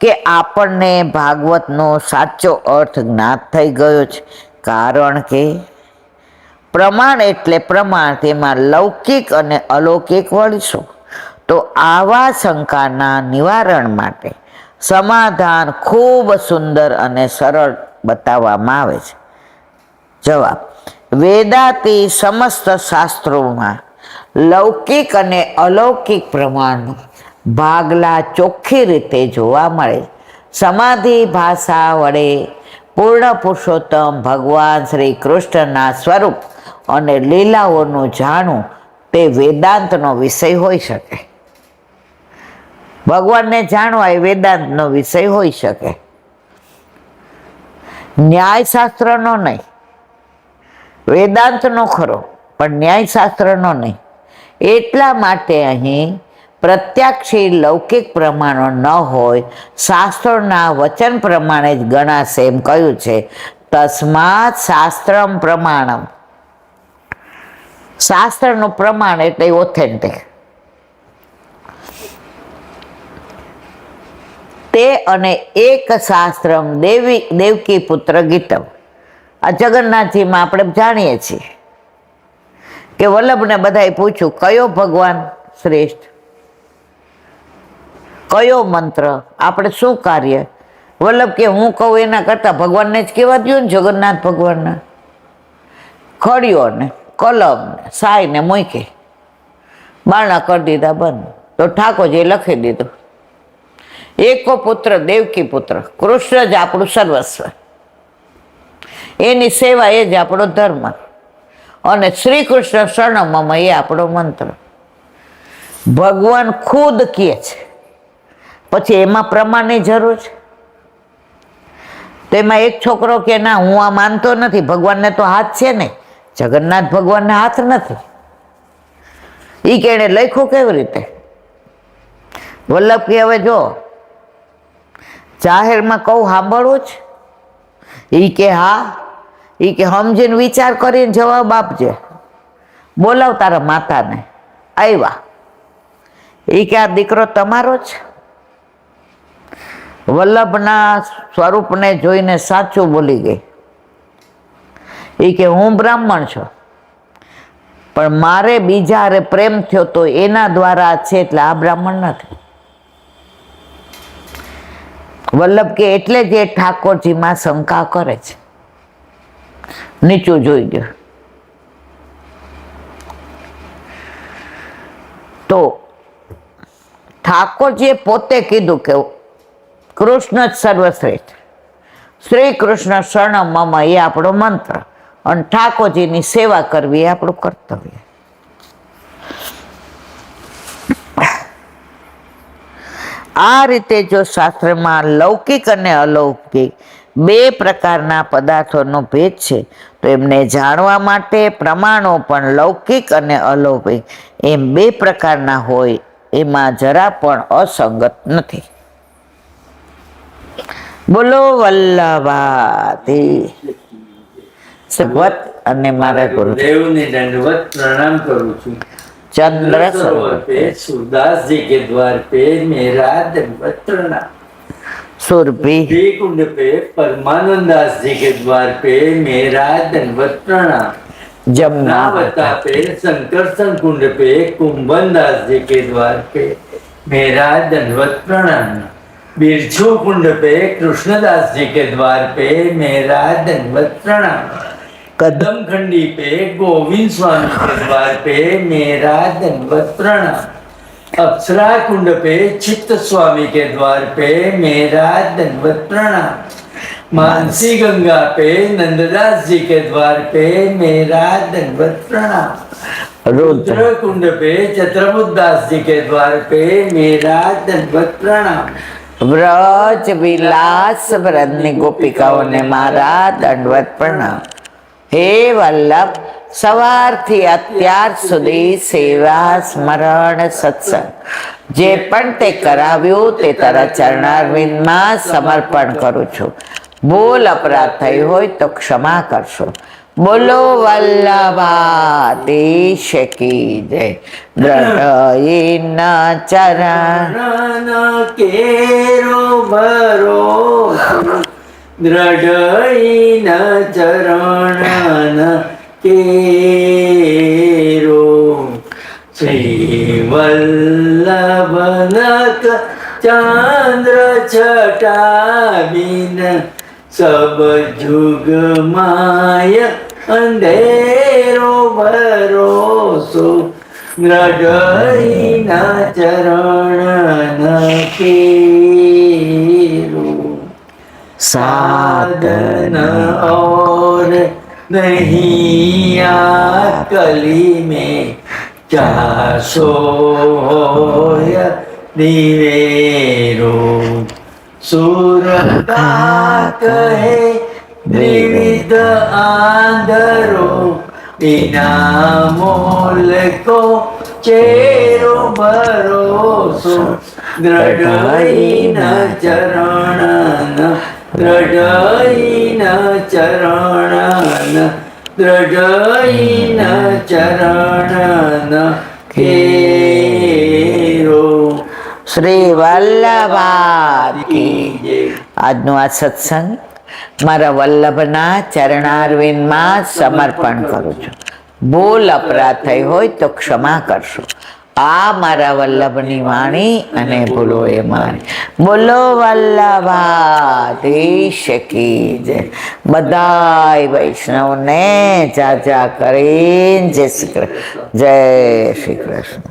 કે આપણને ભાગવતનો સાચો અર્થ જ્ઞાત થઈ ગયો છે? કારણ કે પ્રમાણ એટલે પ્રમાણ, તેમાં લૌકિક અને અલૌકિક વળીશું. તો આવા શંકાના નિવારણ માટે સમાધાન ખૂબ સુંદર અને સરળ બતાવવામાં આવે છે. જવાબ: વેદાંતી સમસ્ત શાસ્ત્રોમાં લૌકિક અને અલૌકિક પ્રમાણનો ભાગલા ચોખ્ખી રીતે જોવા મળે. સમાધિ ભાષા વડે પૂર્ણ પુરુષોત્તમ ભગવાન શ્રી કૃષ્ણના સ્વરૂપ અને લીલાઓનું જાણવું તે વેદાંતનો વિષય હોઈ શકે. ભગવાનને જાણવા એ વેદાંતનો વિષય હોઈ શકે, ન્યાયશાસ્ત્રનો નહીં. વેદાંતનો ખરો પણ ન્યાયશાસ્ત્રનો નહીં. એટલા માટે અહીં પ્રત્યક્ષી લૌકિક પ્રમાણો ન હોય, શાસ્ત્રોના વચન પ્રમાણે જ ગણાશે એમ કહ્યું છે. તસ્માત શાસ્ત્રમ પ્રમાણમ. શાસ્ત્રનું પ્રમાણ એટલે ઓથેન્ટિક. તે અને એક શાસ્ત્રમ દેવકી પુત્ર ગીતમ. આ જગન્નાથજીમાં આપણે જાણીએ છીએ કે વલ્લભને બધાએ પૂછ્યું કયો ભગવાન શ્રેષ્ઠ, કયો મંત્ર, આપણે શું કાર્ય. વલ્લભ કે હું કહું એના કરતા ભગવાનને જ કહેવા દો ને. જગન્નાથ ભગવાનના ખડીઓ ને કલમ ને સાય ને મૂકી બારણા કરી દીધા બંધ. તો ઠાકોરજીએ લખી દીધું એકો પુત્ર દેવકી પુત્ર, કૃષ્ણ જ આપણું સર્વસ્વ, એની સેવા એ જ આપણો ધર્મ, અને શ્રી કૃષ્ણ શરણમમાં એ આપણો મંત્ર. ભગવાન ખુદ કહે છે, પછી એમાં પ્રમાણની જરૂર છે. તેમાં એક છોકરો કે ના હું આ માનતો નથી, ભગવાનને તો હાથ છે ને. જગન્નાથ ભગવાનને હાથ નથી. એ કે એને લખ્યું કેવી રીતે? વલ્લભ કે હવે જો જાહેરમાં કહું સાંભળવું જ? એ કે હા. એ કે સમજીને વિચાર કરીને જવાબ આપજે. બોલાવ તારા માતાને. આવ્યા. એ કે આ દીકરો તમારો જ? વલ્લભના સ્વરૂપને જોઈને સાચું બોલી ગઈ. એ કે હું બ્રાહ્મણ છું, પણ મારે બીજા હારે પ્રેમ થયો તો એના દ્વારા છે, એટલે આ બ્રાહ્મણ નથી. વલ્લભ કે એટલે જ એ ઠાકોરજીમાં શંકા કરે છે. નીચું જોઈ ગયો તો ઠાકોરજીએ પોતે કીધું કે કૃષ્ણ જ સર્વશ્રેષ્ઠ, શ્રી કૃષ્ણ શરણ મમ એ આપણો મંત્ર, અને ઠાકોરજીની સેવા કરવી એ આપણું કર્તવ્ય. આ રીતે જો શાસ્ત્રમાં લૌકિક અને અલૌકિક બે પ્રકારના પદાર્થોનો ભેદ છે, તો એમને જાણવા માટે પ્રમાણો પણ લૌકિક અને અલૌકિક એમ બે પ્રકારના હોય એમાં જરા પણ અસંગત નથી. બોલો વલ્લભાથી સર્વત. અને મારા ગુરુદેવને દંડવત प्रणाम करूँ છું. चंद्र सरोवर पे सूरदास जी के द्वार पे मेरा दंडवत प्रणाम. सुरभि कुंड पे परमानंद दास जी के द्वार पे मेरा दंडवत प्रणाम. जमुनावता पे शंकर कुंड पे कुंभन दास जी के द्वार पे मेरा दंडवत प्रणाम. बिरछू कुंड पे कृष्णदास जी के द्वार पे मेरा दंडवत प्रणाम. कदम खंडी पे गोविंद स्वामी के द्वार पे मेरा दंडवत प्रणाम. अप्सरा कुंड पे चित्त स्वामी के द्वार पे मेरा दंडवत प्रणाम. मानसी गंगा पे नंददास जी के द्वार पे मेरा दंडवत प्रणाम. रुद्र कुंड पे चतुर्मुदास जी के द्वार पे मेरा दंडवत प्रणाम. व्रज विलास व्रतनी गोपिकाओं ने मारा दंडवत प्रणाम. हे वल्लभ, સવારથી અત્યાર સુધી સેવા સ્મરણ સત્સંગ જે પણ તે કરાવ્યું તે તારા ચરણારવિંદમાં સમર્પણ કરું છું. ભૂલ અપરાધ થઈ હોય તો ક્ષમા કરશો. બોલો વલ્લભાધીશ કી જય. દ્રઢઈના ચરણ કેરો ભરોસો, દ્રઢઈના ચરણ કેરો. શ્રી વલ્લભ चांद्र छटा बिन सब जुग माय अंधेरो भरोसो हृदय न चरण केरो साधन और नहीं आ कली में चासो दिवेरो सुर का कहे त्रिविध आंधरो बिना मोल को चेरो भरोसो दृढ़ चरण दृढ़ चरण दृढ़ चरण केरो શ્રી વલ્લભા કી जय। આજનો આ સત્સંગ મારા વલ્લભના ચરણારવિંદમાં સમર્પણ કરું છું. ભૂલ અપરાધ થઈ હોય તો ક્ષમા કરશો. આ મારા વલ્લભની વાણી અને ભૂલો એ મારી. બોલો વલ્લભાધીશ કી જય. બધાય વૈષ્ણવને જાજા કરીને જય શ્રી કૃષ્ણ. જય શ્રી કૃષ્ણ.